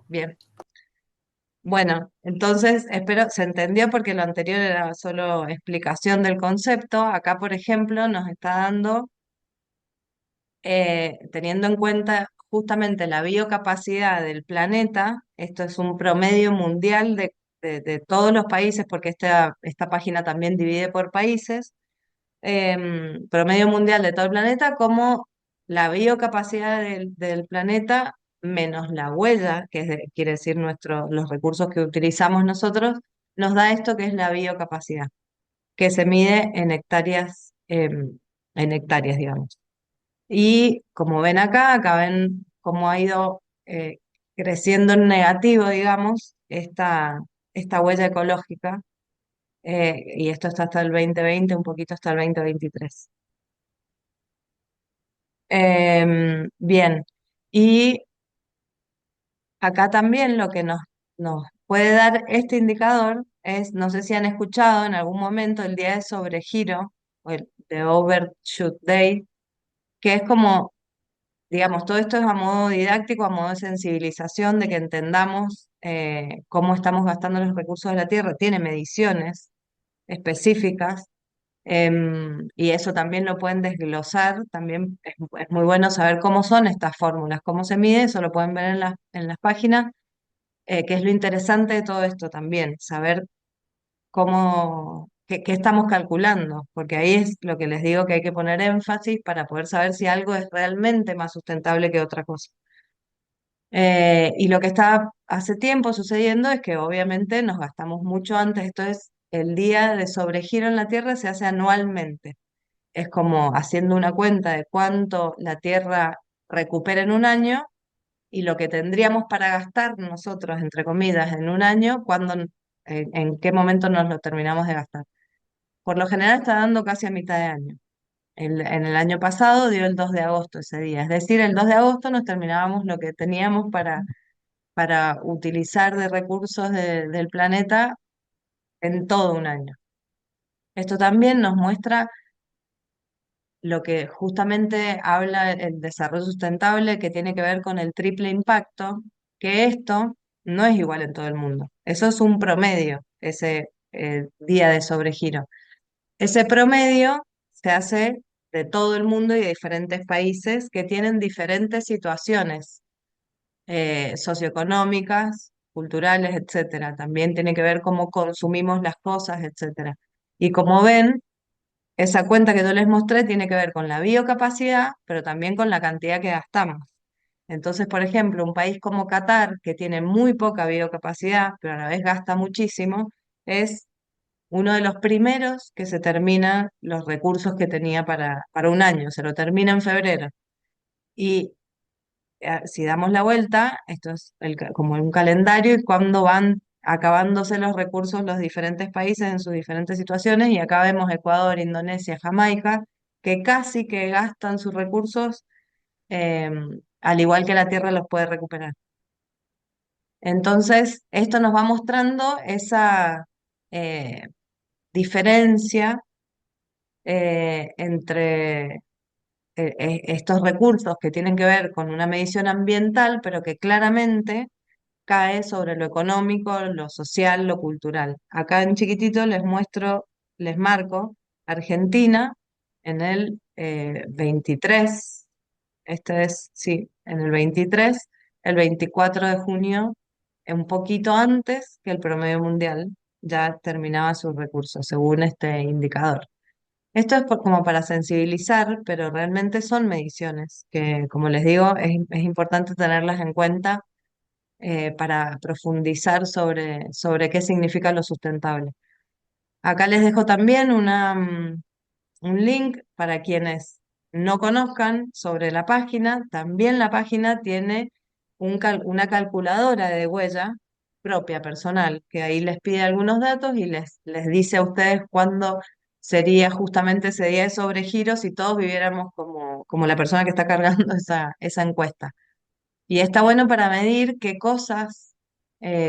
Bien. Bueno, entonces espero se entendió porque lo anterior era solo explicación del concepto. Acá, por ejemplo, nos está dando, teniendo en cuenta justamente la biocapacidad del planeta, esto es un promedio mundial de todos los países, porque esta página también divide por países, promedio mundial de todo el planeta, como la biocapacidad del planeta menos la huella, quiere decir los recursos que utilizamos nosotros, nos da esto que es la biocapacidad, que se mide en hectáreas, digamos. Y como ven acá ven cómo ha ido creciendo en negativo, digamos, esta huella ecológica, y esto está hasta el 2020, un poquito hasta el 2023. Bien, y acá también lo que nos puede dar este indicador es, no sé si han escuchado en algún momento el día de sobregiro, o el de Overshoot Day, que es como, digamos, todo esto es a modo didáctico, a modo de sensibilización, de que entendamos cómo estamos gastando los recursos de la Tierra. Tiene mediciones específicas. Y eso también lo pueden desglosar, también es muy bueno saber cómo son estas fórmulas, cómo se mide, eso lo pueden ver en las páginas, que es lo interesante de todo esto también, saber qué estamos calculando, porque ahí es lo que les digo que hay que poner énfasis para poder saber si algo es realmente más sustentable que otra cosa. Y lo que está hace tiempo sucediendo es que obviamente nos gastamos mucho antes, esto es el día de sobregiro en la Tierra se hace anualmente. Es como haciendo una cuenta de cuánto la Tierra recupera en un año y lo que tendríamos para gastar nosotros, entre comillas, en un año, en qué momento nos lo terminamos de gastar. Por lo general está dando casi a mitad de año. En el año pasado dio el 2 de agosto ese día, es decir, el 2 de agosto nos terminábamos lo que teníamos para utilizar de recursos del planeta en todo un año. Esto también nos muestra lo que justamente habla el desarrollo sustentable, que tiene que ver con el triple impacto, que esto no es igual en todo el mundo. Eso es un promedio, ese día de sobregiro. Ese promedio se hace de todo el mundo y de diferentes países que tienen diferentes situaciones socioeconómicas, culturales, etcétera. También tiene que ver cómo consumimos las cosas, etcétera. Y como ven, esa cuenta que yo les mostré tiene que ver con la biocapacidad, pero también con la cantidad que gastamos. Entonces, por ejemplo, un país como Qatar, que tiene muy poca biocapacidad, pero a la vez gasta muchísimo, es uno de los primeros que se termina los recursos que tenía para un año, se lo termina en febrero. Y si damos la vuelta, esto es como un calendario y cuando van acabándose los recursos los diferentes países en sus diferentes situaciones, y acá vemos Ecuador, Indonesia, Jamaica, que casi que gastan sus recursos eh, al igual que la Tierra los puede recuperar. Entonces, esto nos va mostrando esa eh, diferencia entre estos recursos que tienen que ver con una medición ambiental, pero que claramente cae sobre lo económico, lo social, lo cultural. Acá en chiquitito les marco Argentina en el 23, este es, sí, en el 23, el 24 de junio, un poquito antes que el promedio mundial, ya terminaba sus recursos, según este indicador. Esto es como para sensibilizar, pero realmente son mediciones que, como les digo, es importante tenerlas en cuenta para profundizar sobre qué significa lo sustentable. Acá les dejo también un link para quienes no conozcan sobre la página. También la página tiene una calculadora de huella propia, personal, que ahí les pide algunos datos y les dice a ustedes cuándo sería justamente ese día de sobregiro si todos viviéramos como la persona que está cargando esa encuesta. Y está bueno para medir qué cosas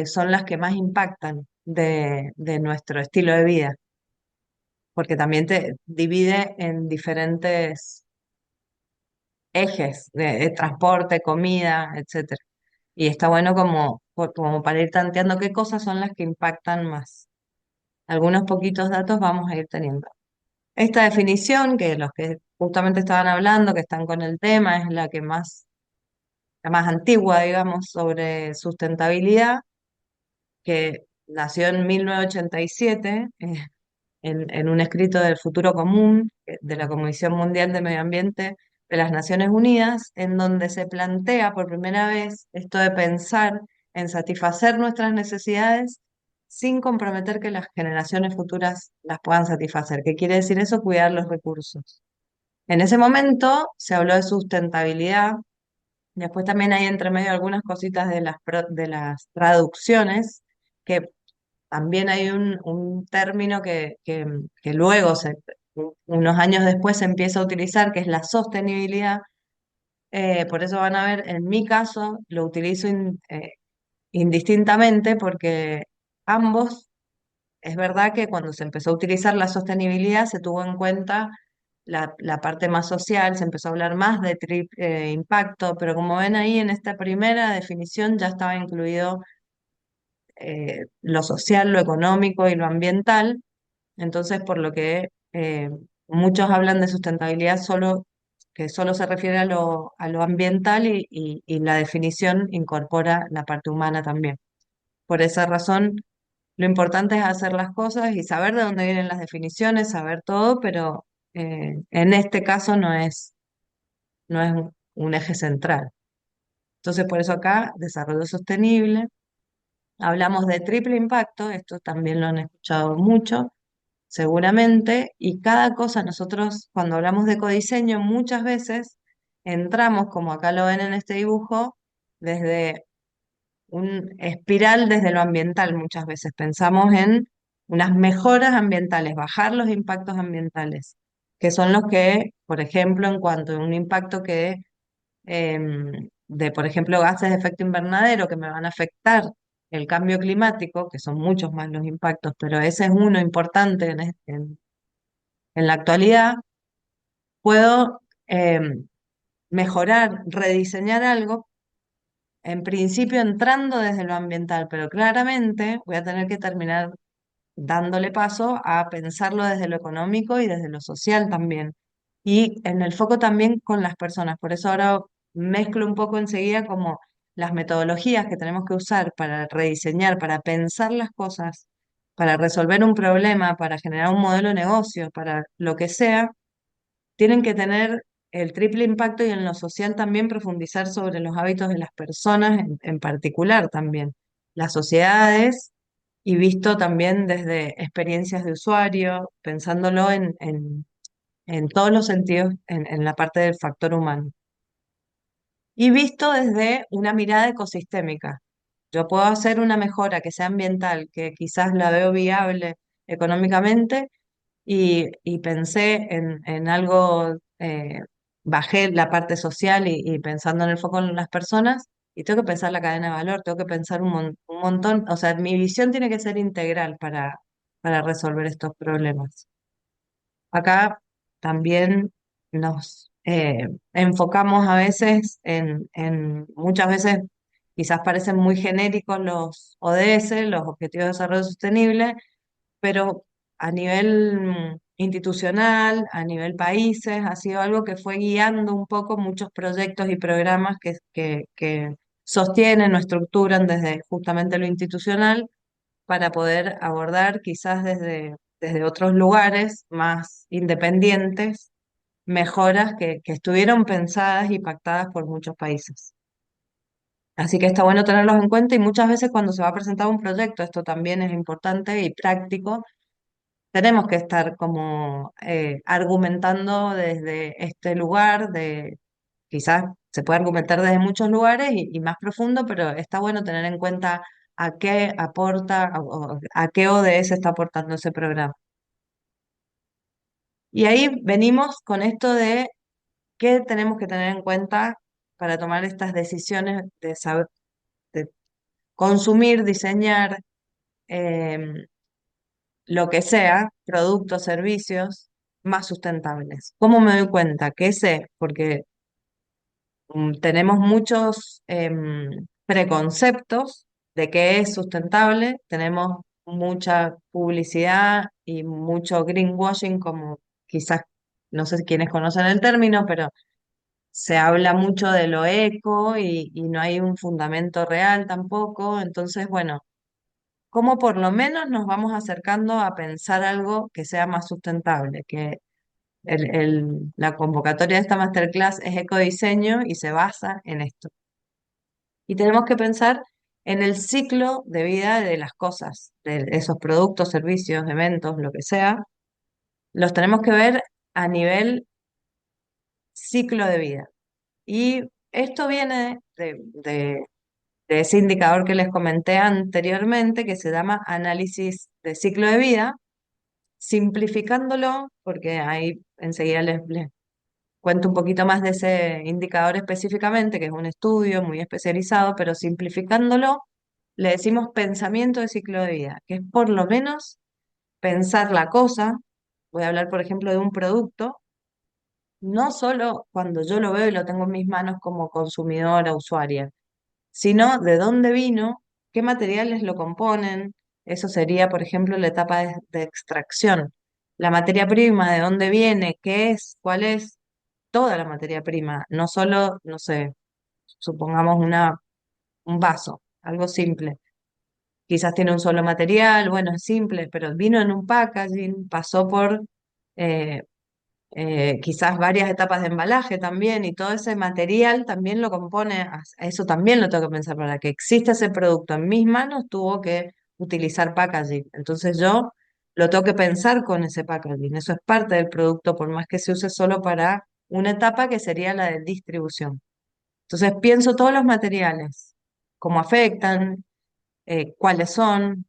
son las que más impactan de nuestro estilo de vida, porque también te divide en diferentes ejes de transporte, comida, etcétera. Y está bueno como como para ir tanteando qué cosas son las que impactan más. Algunos poquitos datos vamos a ir teniendo. Esta definición, que los que justamente estaban hablando, que están con el tema, es la más antigua, digamos, sobre sustentabilidad, que nació en 1987, en un escrito del Futuro Común de la Comisión Mundial de Medio Ambiente de las Naciones Unidas, en donde se plantea por primera vez esto de pensar en satisfacer nuestras necesidades sin comprometer que las generaciones futuras las puedan satisfacer. ¿Qué quiere decir eso? Cuidar los recursos. En ese momento se habló de sustentabilidad. Después también hay entre medio algunas cositas de de las traducciones, que también hay un término que luego, unos años después, se empieza a utilizar, que es la sostenibilidad. Por eso van a ver, en mi caso, lo utilizo indistintamente porque ambos, es verdad que cuando se empezó a utilizar la sostenibilidad se tuvo en cuenta la parte más social, se empezó a hablar más de impacto, pero como ven ahí en esta primera definición ya estaba incluido lo social, lo económico y lo ambiental. Entonces, por lo que muchos hablan de sustentabilidad solo, que solo se refiere a lo ambiental y la definición incorpora la parte humana también. Por esa razón, lo importante es hacer las cosas y saber de dónde vienen las definiciones, saber todo, pero en este caso no es un eje central. Entonces, por eso acá, desarrollo sostenible. Hablamos de triple impacto, esto también lo han escuchado mucho, seguramente, y cada cosa nosotros cuando hablamos de ecodiseño muchas veces entramos, como acá lo ven en este dibujo, desde un espiral desde lo ambiental muchas veces. Pensamos en unas mejoras ambientales, bajar los impactos ambientales, que son los que, por ejemplo, en cuanto a un impacto que de, por ejemplo, gases de efecto invernadero que me van a afectar el cambio climático, que son muchos más los impactos, pero ese es uno importante en la actualidad, puedo mejorar, rediseñar algo, en principio entrando desde lo ambiental, pero claramente voy a tener que terminar dándole paso a pensarlo desde lo económico y desde lo social también. Y en el foco también con las personas. Por eso ahora mezclo un poco enseguida como las metodologías que tenemos que usar para rediseñar, para pensar las cosas, para resolver un problema, para generar un modelo de negocio, para lo que sea, tienen que tener el triple impacto y en lo social también profundizar sobre los hábitos de las personas en particular también, las sociedades y visto también desde experiencias de usuario, pensándolo en todos los sentidos, en la parte del factor humano. Y visto desde una mirada ecosistémica. Yo puedo hacer una mejora que sea ambiental, que quizás la veo viable económicamente, y pensé en algo, bajé la parte social y pensando en el foco en las personas, y tengo que pensar la cadena de valor, tengo que pensar un montón, o sea, mi visión tiene que ser integral para resolver estos problemas. Acá también nos enfocamos a veces muchas veces quizás parecen muy genéricos los ODS, los Objetivos de Desarrollo Sostenible, pero a nivel institucional, a nivel países, ha sido algo que fue guiando un poco muchos proyectos y programas que sostienen o estructuran desde justamente lo institucional para poder abordar quizás desde otros lugares más independientes mejoras que estuvieron pensadas y pactadas por muchos países. Así que está bueno tenerlos en cuenta y muchas veces cuando se va a presentar un proyecto, esto también es importante y práctico, tenemos que estar como argumentando desde este lugar, quizás se puede argumentar desde muchos lugares y más profundo, pero está bueno tener en cuenta a qué aporta o a qué ODS está aportando ese programa. Y ahí venimos con esto de qué tenemos que tener en cuenta para tomar estas decisiones de saber, de consumir, diseñar, em, lo que sea, productos, servicios más sustentables. ¿Cómo me doy cuenta? ¿Qué sé? Porque tenemos muchos preconceptos de qué es sustentable, tenemos mucha publicidad y mucho greenwashing, como quizás, no sé quiénes conocen el término, pero se habla mucho de lo eco y no hay un fundamento real tampoco. Entonces, bueno, ¿cómo por lo menos nos vamos acercando a pensar algo que sea más sustentable? Que la convocatoria de esta masterclass es ecodiseño y se basa en esto. Y tenemos que pensar en el ciclo de vida de las cosas, de esos productos, servicios, eventos, lo que sea. Los tenemos que ver a nivel ciclo de vida. Y esto viene de ese indicador que les comenté anteriormente, que se llama análisis de ciclo de vida, simplificándolo, porque ahí enseguida les cuento un poquito más de ese indicador específicamente, que es un estudio muy especializado, pero simplificándolo, le decimos pensamiento de ciclo de vida, que es por lo menos pensar la cosa. Voy a hablar, por ejemplo, de un producto, no solo cuando yo lo veo y lo tengo en mis manos como consumidora, usuaria, sino de dónde vino, qué materiales lo componen. Eso sería, por ejemplo, la etapa de extracción. La materia prima, de dónde viene, qué es, cuál es, toda la materia prima, no solo, no sé, supongamos un vaso, algo simple. Quizás tiene un solo material, bueno, es simple, pero vino en un packaging, pasó por eh, quizás varias etapas de embalaje también, y todo ese material también lo compone, a eso también lo tengo que pensar, para que exista ese producto en mis manos tuvo que utilizar packaging. Entonces yo lo tengo que pensar con ese packaging, eso es parte del producto, por más que se use solo para una etapa que sería la de distribución. Entonces pienso todos los materiales, cómo afectan, cuáles son,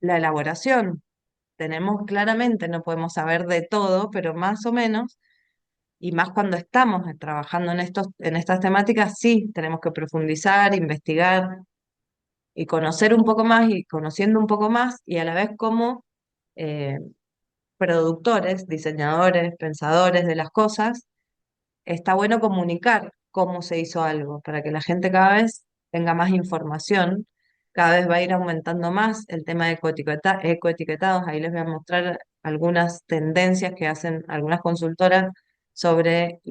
la elaboración. Tenemos claramente, no podemos saber de todo, pero más o menos, y más cuando estamos trabajando en estas temáticas, sí, tenemos que profundizar, investigar y conocer un poco más y conociendo un poco más y a la vez como eh, productores, diseñadores, pensadores de las cosas, está bueno comunicar cómo se hizo algo para que la gente cada vez tenga más información, cada vez va a ir aumentando más el tema de ecoetiquetados. Ahí les voy a mostrar algunas tendencias que hacen algunas consultoras sobre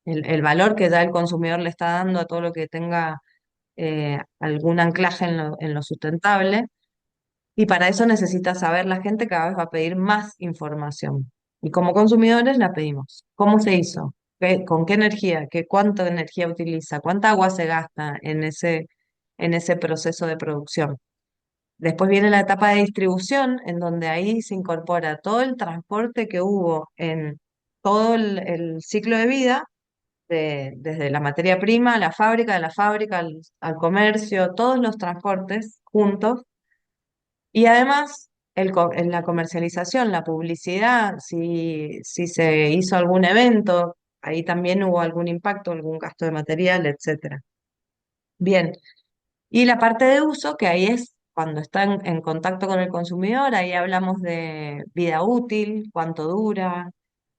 el valor que ya el consumidor le está dando a todo lo que tenga algún anclaje en lo sustentable. Y para eso necesita saber la gente, cada vez va a pedir más información. Y como consumidores la pedimos. ¿Cómo se hizo? ¿Con qué energía? ¿Cuánta energía utiliza? ¿Cuánta agua se gasta en ese proceso de producción? Después viene la etapa de distribución, en donde ahí se incorpora todo el transporte que hubo en todo el ciclo de vida, desde la materia prima a la fábrica, de la fábrica al comercio, todos los transportes juntos y además, en la comercialización, la publicidad, si se hizo algún evento, ahí también hubo algún impacto, algún gasto de material, etcétera. Bien, y la parte de uso, que ahí es cuando está en contacto con el consumidor, ahí hablamos de vida útil, cuánto dura,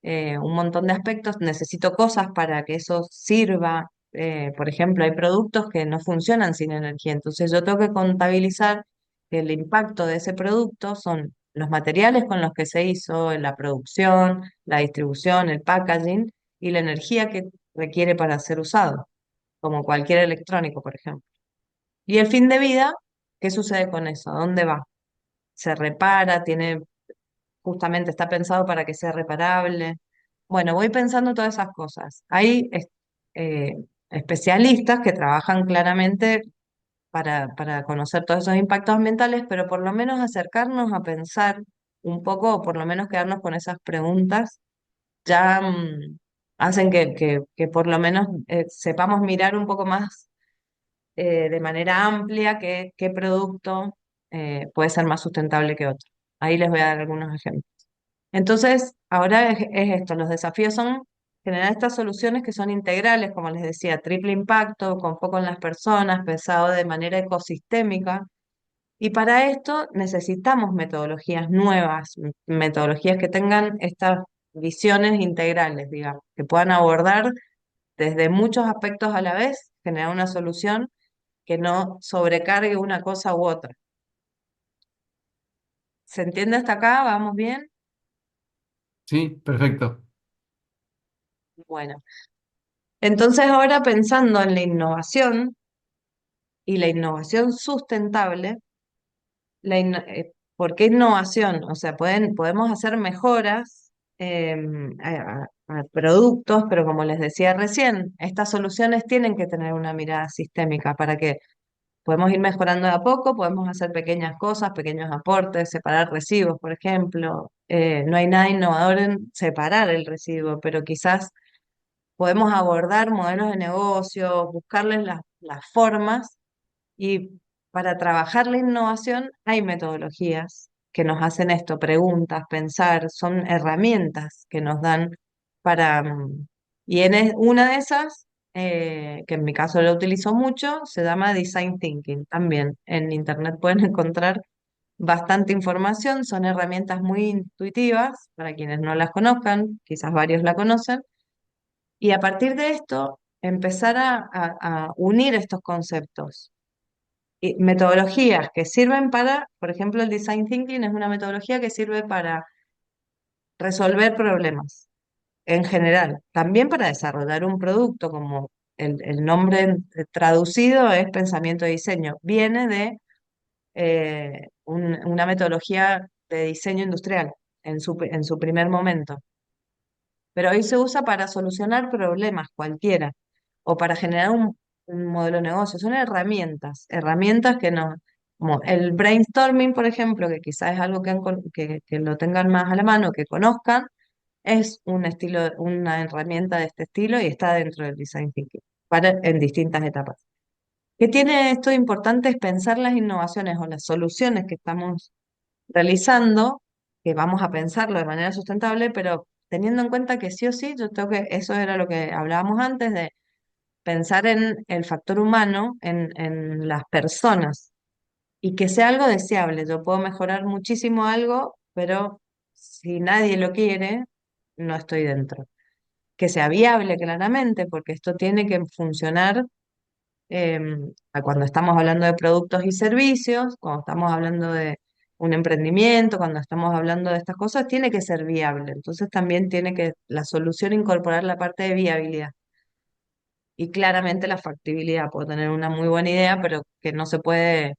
un montón de aspectos. Necesito cosas para que eso sirva. Por ejemplo, hay productos que no funcionan sin energía, entonces yo tengo que contabilizar que el impacto de ese producto son los materiales con los que se hizo, la producción, la distribución, el packaging y la energía que requiere para ser usado, como cualquier electrónico, por ejemplo. Y el fin de vida, ¿qué sucede con eso? ¿A dónde va? ¿Se repara? Justamente está pensado para que sea reparable? Bueno, voy pensando todas esas cosas. Hay eh, especialistas que trabajan claramente para conocer todos esos impactos ambientales, pero por lo menos acercarnos a pensar un poco, o por lo menos quedarnos con esas preguntas, ya hacen que por lo menos sepamos mirar un poco más de manera amplia qué producto puede ser más sustentable que otro. Ahí les voy a dar algunos ejemplos. Entonces, ahora es esto, los desafíos son generar estas soluciones que son integrales, como les decía, triple impacto, con foco en las personas, pensado de manera ecosistémica. Y para esto necesitamos metodologías nuevas, metodologías que tengan estas visiones integrales, digamos, que puedan abordar desde muchos aspectos a la vez, generar una solución que no sobrecargue una cosa u otra. ¿Se entiende hasta acá? ¿Vamos bien? Sí, perfecto. Bueno, entonces ahora pensando en la innovación y la innovación sustentable, ¿por qué innovación? O sea, podemos hacer mejoras a productos, pero como les decía recién, estas soluciones tienen que tener una mirada sistémica para que podemos ir mejorando de a poco, podemos hacer pequeñas cosas, pequeños aportes, separar residuos, por ejemplo. No hay nada innovador en separar el residuo, pero quizás podemos abordar modelos de negocio, buscarles las formas y para trabajar la innovación hay metodologías que nos hacen esto, preguntas, pensar, son herramientas que nos dan para... y una de esas, que en mi caso lo utilizo mucho, se llama Design Thinking. También en Internet pueden encontrar bastante información, son herramientas muy intuitivas para quienes no las conozcan, quizás varios la conocen, y a partir de esto empezar a unir estos conceptos y metodologías que sirven para, por ejemplo, el design thinking es una metodología que sirve para resolver problemas en general, también para desarrollar un producto, como el nombre traducido es pensamiento de diseño, viene de una metodología de diseño industrial en su primer momento, pero hoy se usa para solucionar problemas cualquiera o para generar un modelo de negocio. Son herramientas, herramientas que nos, como el brainstorming, por ejemplo, que quizás es algo que lo tengan más a la mano, que conozcan, es un estilo, una herramienta de este estilo y está dentro del design thinking en distintas etapas. ¿Qué tiene esto de importante? Es pensar las innovaciones o las soluciones que estamos realizando, que vamos a pensarlo de manera sustentable, pero teniendo en cuenta que sí o sí, yo tengo que, eso era lo que hablábamos antes, de pensar en el factor humano, en las personas, y que sea algo deseable. Yo puedo mejorar muchísimo algo, pero si nadie lo quiere, no estoy dentro. Que sea viable, claramente, porque esto tiene que funcionar a cuando estamos hablando de productos y servicios, cuando estamos hablando de un emprendimiento, cuando estamos hablando de estas cosas, tiene que ser viable. Entonces también tiene que la solución incorporar la parte de viabilidad. Y claramente la factibilidad. Puedo tener una muy buena idea, pero que no se puede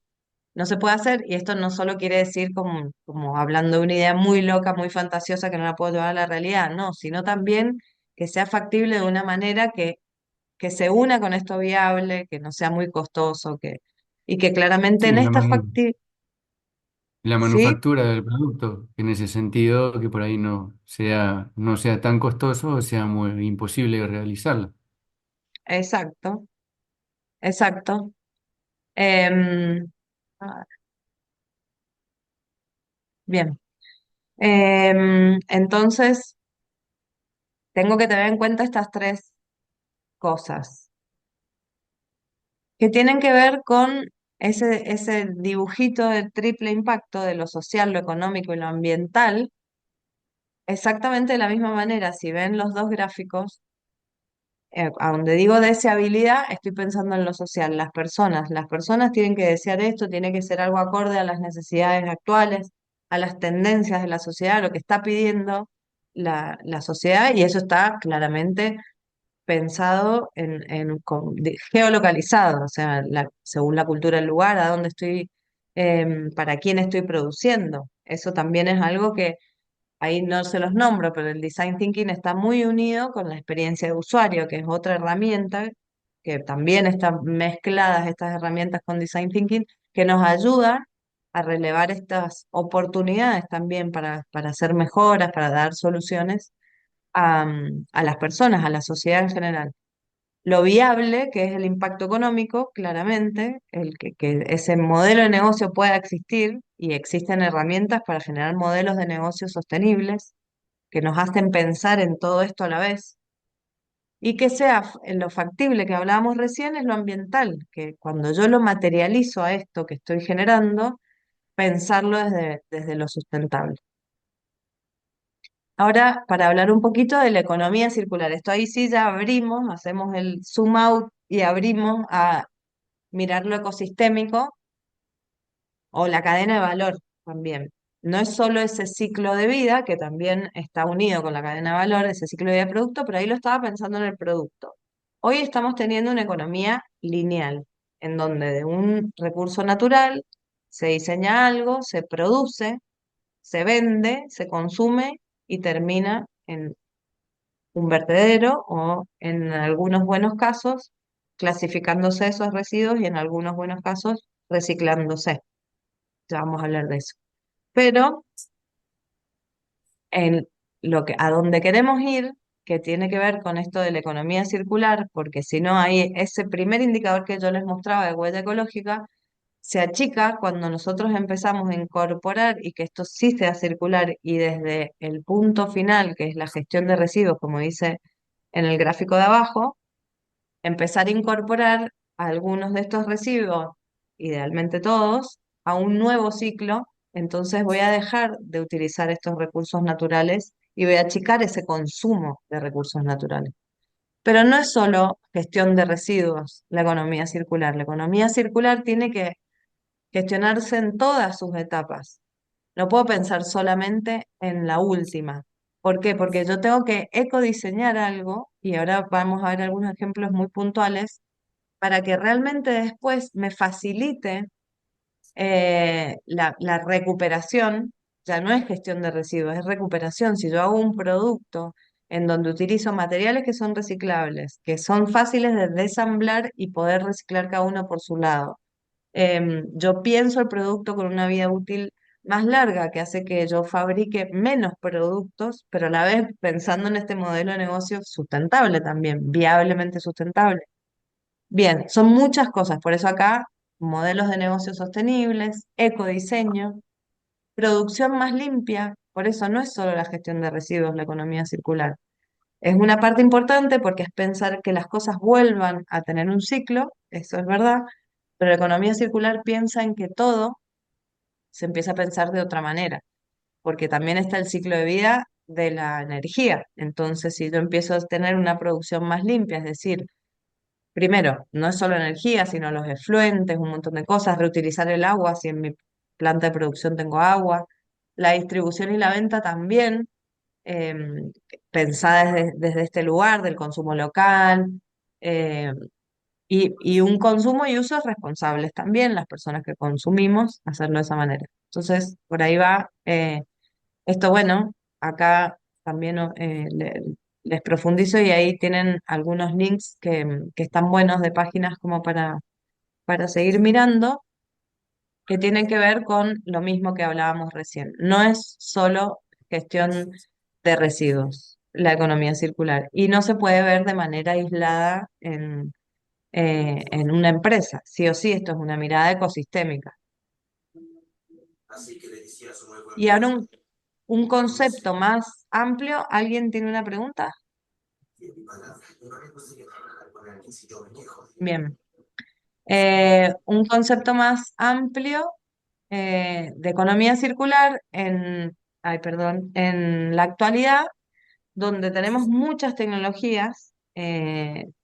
hacer. Y esto no solo quiere decir como hablando de una idea muy loca, muy fantasiosa que no la puedo llevar a la realidad, no, sino también que sea factible de una manera que se una con esto viable, que no sea muy costoso, y que claramente en Sí, esta factibilidad, la sí, manufactura del producto, en ese sentido, que por ahí no sea tan costoso o sea muy imposible realizarlo. exacto, exacto. Em, ah, bien. Entonces, tengo que tener en cuenta estas tres cosas que tienen que ver con ese dibujito de triple impacto de lo social, lo económico y lo ambiental. Exactamente de la misma manera, si ven los dos gráficos, a donde digo deseabilidad, estoy pensando en lo social, las personas tienen que desear esto, tiene que ser algo acorde a las necesidades actuales, a las tendencias de la sociedad, a lo que está pidiendo la sociedad, y eso está claramente pensado geolocalizado, o sea, según la cultura del lugar, a dónde estoy, para quién estoy produciendo. Eso también es algo que ahí no se los nombro, pero el design thinking está muy unido con la experiencia de usuario, que es otra herramienta que también están mezcladas estas herramientas con design thinking, que nos ayuda a relevar estas oportunidades también para hacer mejoras, para dar soluciones a las personas, a la sociedad en general. Lo viable, que es el impacto económico, claramente, que ese modelo de negocio pueda existir y existen herramientas para generar modelos de negocio sostenibles que nos hacen pensar en todo esto a la vez y que sea en lo factible que hablábamos recién es lo ambiental, que cuando yo lo materializo a esto que estoy generando, pensarlo desde lo sustentable. Ahora, para hablar un poquito de la economía circular, esto ahí sí ya abrimos, hacemos el zoom out y abrimos a mirar lo ecosistémico o la cadena de valor también. No es solo ese ciclo de vida, que también está unido con la cadena de valor, ese ciclo de vida de producto, pero ahí lo estaba pensando en el producto. Hoy estamos teniendo una economía lineal, en donde de un recurso natural se diseña algo, se produce, se vende, se consume y termina en un vertedero o en algunos buenos casos clasificándose esos residuos y en algunos buenos casos reciclándose. Ya vamos a hablar de eso. Pero en a donde queremos ir, que tiene que ver con esto de la economía circular, porque si no hay ese primer indicador que yo les mostraba de huella ecológica, se achica cuando nosotros empezamos a incorporar y que esto sí sea circular y desde el punto final, que es la gestión de residuos, como dice en el gráfico de abajo, empezar a incorporar algunos de estos residuos, idealmente todos, a un nuevo ciclo. Entonces voy a dejar de utilizar estos recursos naturales y voy a achicar ese consumo de recursos naturales. Pero no es solo gestión de residuos la economía circular. La economía circular tiene que gestionarse en todas sus etapas. No puedo pensar solamente en la última. ¿Por qué? Porque yo tengo que ecodiseñar algo, y ahora vamos a ver algunos ejemplos muy puntuales, para que realmente después me facilite la recuperación. Ya no es gestión de residuos, es recuperación. Si yo hago un producto en donde utilizo materiales que son reciclables, que son fáciles de desamblar y poder reciclar cada uno por su lado, yo pienso el producto con una vida útil más larga, que hace que yo fabrique menos productos, pero a la vez pensando en este modelo de negocio sustentable también, viablemente sustentable. Bien, son muchas cosas, por eso acá modelos de negocios sostenibles, ecodiseño, producción más limpia, por eso no es solo la gestión de residuos, la economía circular. Es una parte importante porque es pensar que las cosas vuelvan a tener un ciclo, eso es verdad, pero la economía circular piensa en que todo se empieza a pensar de otra manera, porque también está el ciclo de vida de la energía. Entonces, si yo empiezo a tener una producción más limpia, es decir, primero, no es solo energía, sino los efluentes, un montón de cosas, reutilizar el agua, si en mi planta de producción tengo agua, la distribución y la venta también, pensada desde este lugar del consumo local, eh, y un consumo y usos responsables también, las personas que consumimos, hacerlo de esa manera. Entonces, por ahí va esto, bueno, acá también les profundizo y ahí tienen algunos links que están buenos de páginas como para seguir mirando, que tienen que ver con lo mismo que hablábamos recién. No es solo gestión de residuos, la economía circular, y no se puede ver de manera aislada en una empresa. Sí o sí, esto es una mirada ecosistémica. Y ahora un concepto más amplio, ¿alguien tiene una pregunta? Bien. Un concepto más amplio de economía circular ay, perdón, en la actualidad, donde tenemos muchas tecnologías.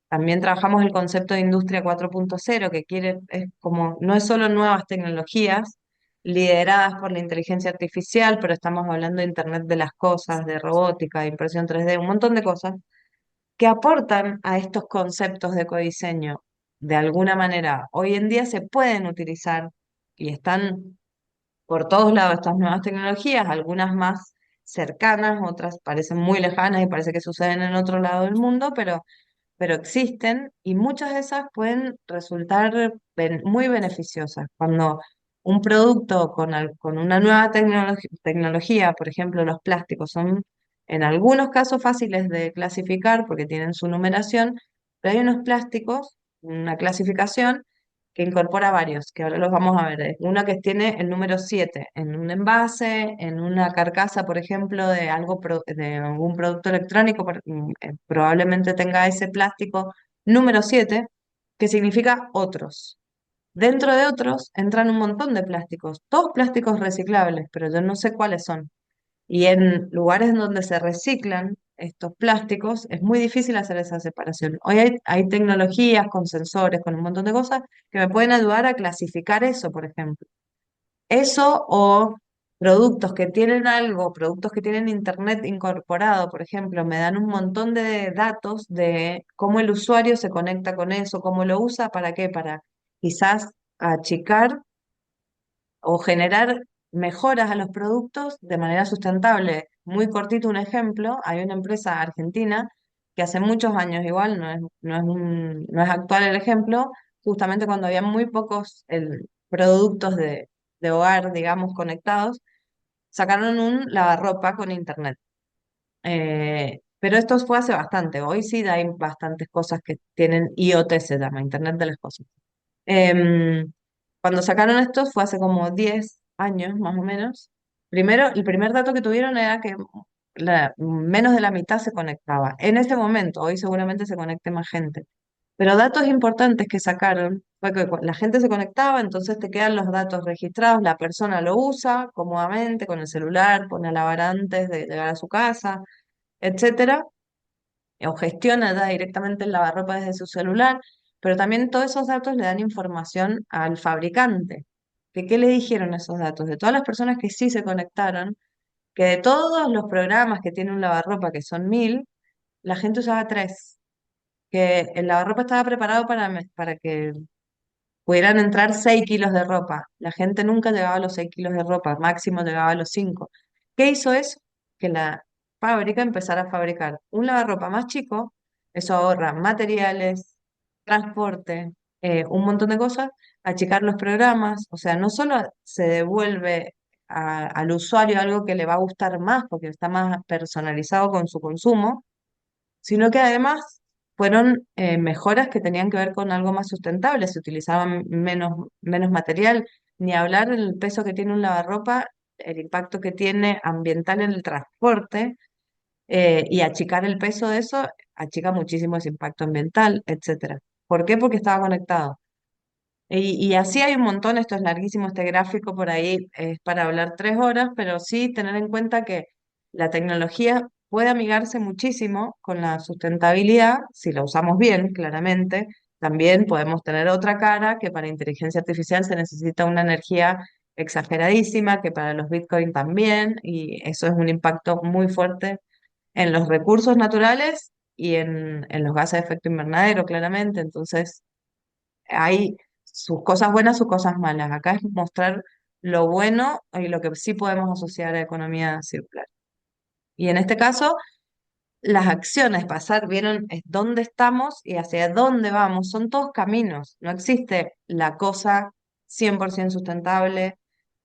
También trabajamos el concepto de industria 4.0, que es como, no es solo nuevas tecnologías lideradas por la inteligencia artificial, pero estamos hablando de Internet de las cosas, de robótica, de impresión 3D, un montón de cosas que aportan a estos conceptos de codiseño. De alguna manera, hoy en día se pueden utilizar y están por todos lados estas nuevas tecnologías, algunas más cercanas, otras parecen muy lejanas y parece que suceden en otro lado del mundo, pero existen y muchas de esas pueden resultar muy beneficiosas. Cuando un producto con una nueva tecnología, por ejemplo, los plásticos, son en algunos casos fáciles de clasificar porque tienen su numeración, pero hay unos plásticos, una clasificación que incorpora varios, que ahora los vamos a ver. Uno que tiene el número 7 en un envase, en una carcasa, por ejemplo, de algo de algún producto electrónico, probablemente tenga ese plástico número 7 que significa otros. Dentro de otros entran un montón de plásticos, todos plásticos reciclables, pero yo no sé cuáles son. Y en lugares en donde se reciclan, estos plásticos, es muy difícil hacer esa separación. Hoy hay tecnologías con sensores, con un montón de cosas que me pueden ayudar a clasificar eso, por ejemplo. Eso o productos que tienen algo, productos que tienen internet incorporado, por ejemplo, me dan un montón de datos de cómo el usuario se conecta con eso, cómo lo usa, ¿para qué? Para quizás achicar o generar mejoras a los productos de manera sustentable. Muy cortito un ejemplo, hay una empresa argentina que hace muchos años, igual no es actual el ejemplo, justamente cuando había muy pocos productos de hogar, digamos, conectados, sacaron un lavarropa con internet. Pero esto fue hace bastante, hoy sí hay bastantes cosas que tienen IoT, se llama, Internet de las Cosas. Em, Cuando sacaron esto fue hace como 10 años más o menos. Primero, el primer dato que tuvieron era que menos de la mitad se conectaba. En ese momento, hoy seguramente se conecte más gente. Pero datos importantes que sacaron fue que la gente se conectaba, entonces te quedan los datos registrados, la persona lo usa cómodamente con el celular, pone a lavar antes de llegar a su casa, etcétera, o gestiona ya directamente el lavarropa desde su celular, pero también todos esos datos le dan información al fabricante. ¿De qué le dijeron esos datos? De todas las personas que sí se conectaron, que de todos los programas que tiene un lavarropa, que son 1000, la gente usaba tres, que el lavarropa estaba preparado para que pudieran entrar 6 kilos de ropa. La gente nunca llegaba a los 6 kilos de ropa, máximo llegaba a los 5. ¿Qué hizo eso? Que la fábrica empezara a fabricar un lavarropa más chico, eso ahorra materiales, transporte, un montón de cosas, achicar los programas, o sea, no solo se devuelve al usuario algo que le va a gustar más porque está más personalizado con su consumo, sino que además fueron mejoras que tenían que ver con algo más sustentable, se utilizaban menos material, ni hablar del peso que tiene un lavarropa, el impacto que tiene ambiental en el transporte, y achicar el peso de eso, achica muchísimo ese impacto ambiental, etcétera. ¿Por qué? Porque estaba conectado. Y así hay un montón, esto es larguísimo, este gráfico por ahí es para hablar 3 horas, pero sí tener en cuenta que la tecnología puede amigarse muchísimo con la sustentabilidad, si la usamos bien, claramente. También podemos tener otra cara, que para inteligencia artificial se necesita una energía exageradísima, que para los Bitcoin también, y eso es un impacto muy fuerte en los recursos naturales y en los gases de efecto invernadero, claramente. Entonces, hay sus cosas buenas, sus cosas malas. Acá es mostrar lo bueno y lo que sí podemos asociar a economía circular. Y en este caso, las acciones, pasar, vieron dónde estamos y hacia dónde vamos, son todos caminos. No existe la cosa 100% sustentable,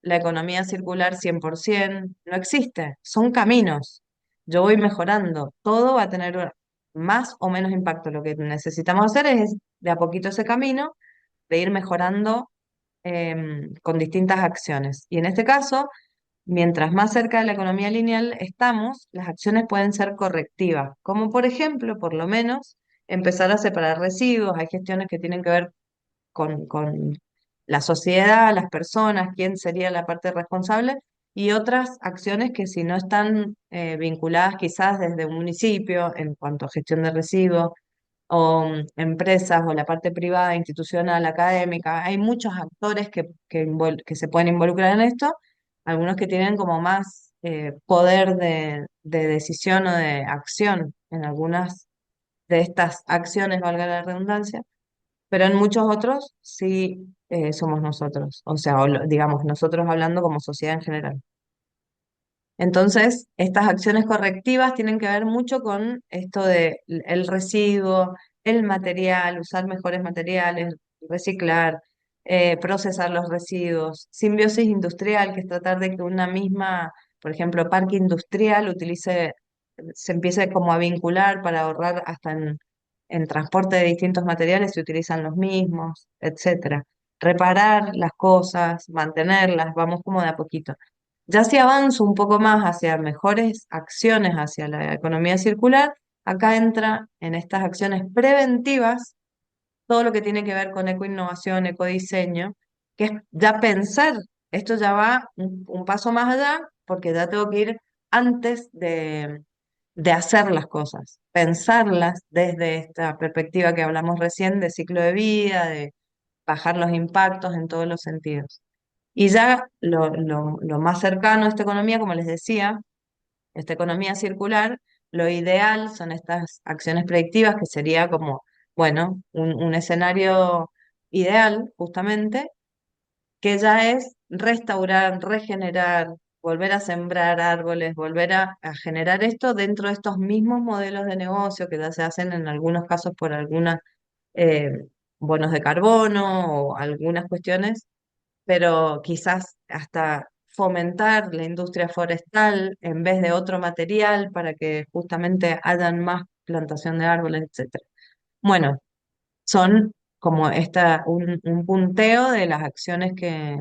la economía circular 100%, no existe, son caminos. Yo voy mejorando, todo va a tener más o menos impacto. Lo que necesitamos hacer es de a poquito ese camino de ir mejorando con distintas acciones. Y en este caso, mientras más cerca de la economía lineal estamos, las acciones pueden ser correctivas, como por ejemplo, por lo menos, empezar a separar residuos. Hay gestiones que tienen que ver con la sociedad, las personas, quién sería la parte responsable, y otras acciones que si no están vinculadas quizás desde un municipio en cuanto a gestión de residuos, o empresas o la parte privada, institucional, académica. Hay muchos actores que se pueden involucrar en esto, algunos que tienen como más poder de decisión o de acción en algunas de estas acciones, valga la redundancia, pero en muchos otros sí somos nosotros, o sea, digamos, nosotros hablando como sociedad en general. Entonces, estas acciones correctivas tienen que ver mucho con esto de el residuo, el material, usar mejores materiales, reciclar, procesar los residuos, simbiosis industrial, que es tratar de que una misma, por ejemplo, parque industrial se empiece como a vincular para ahorrar hasta en transporte de distintos materiales, se utilizan los mismos, etcétera. Reparar las cosas, mantenerlas, vamos como de a poquito. Ya si avanzo un poco más hacia mejores acciones hacia la economía circular, acá entra en estas acciones preventivas todo lo que tiene que ver con ecoinnovación, ecodiseño, que es ya pensar, esto ya va un paso más allá, porque ya tengo que ir antes de hacer las cosas, pensarlas desde esta perspectiva que hablamos recién de ciclo de vida, de bajar los impactos en todos los sentidos. Y ya lo más cercano a esta economía, como les decía, esta economía circular, lo ideal son estas acciones predictivas, que sería como, bueno, un escenario ideal, justamente, que ya es restaurar, regenerar, volver a sembrar árboles, volver a generar esto dentro de estos mismos modelos de negocio que ya se hacen en algunos casos por algunos eh, bonos de carbono o algunas cuestiones, pero quizás hasta fomentar la industria forestal en vez de otro material para que justamente hayan más plantación de árboles, etcétera. Bueno, son como un punteo de las acciones que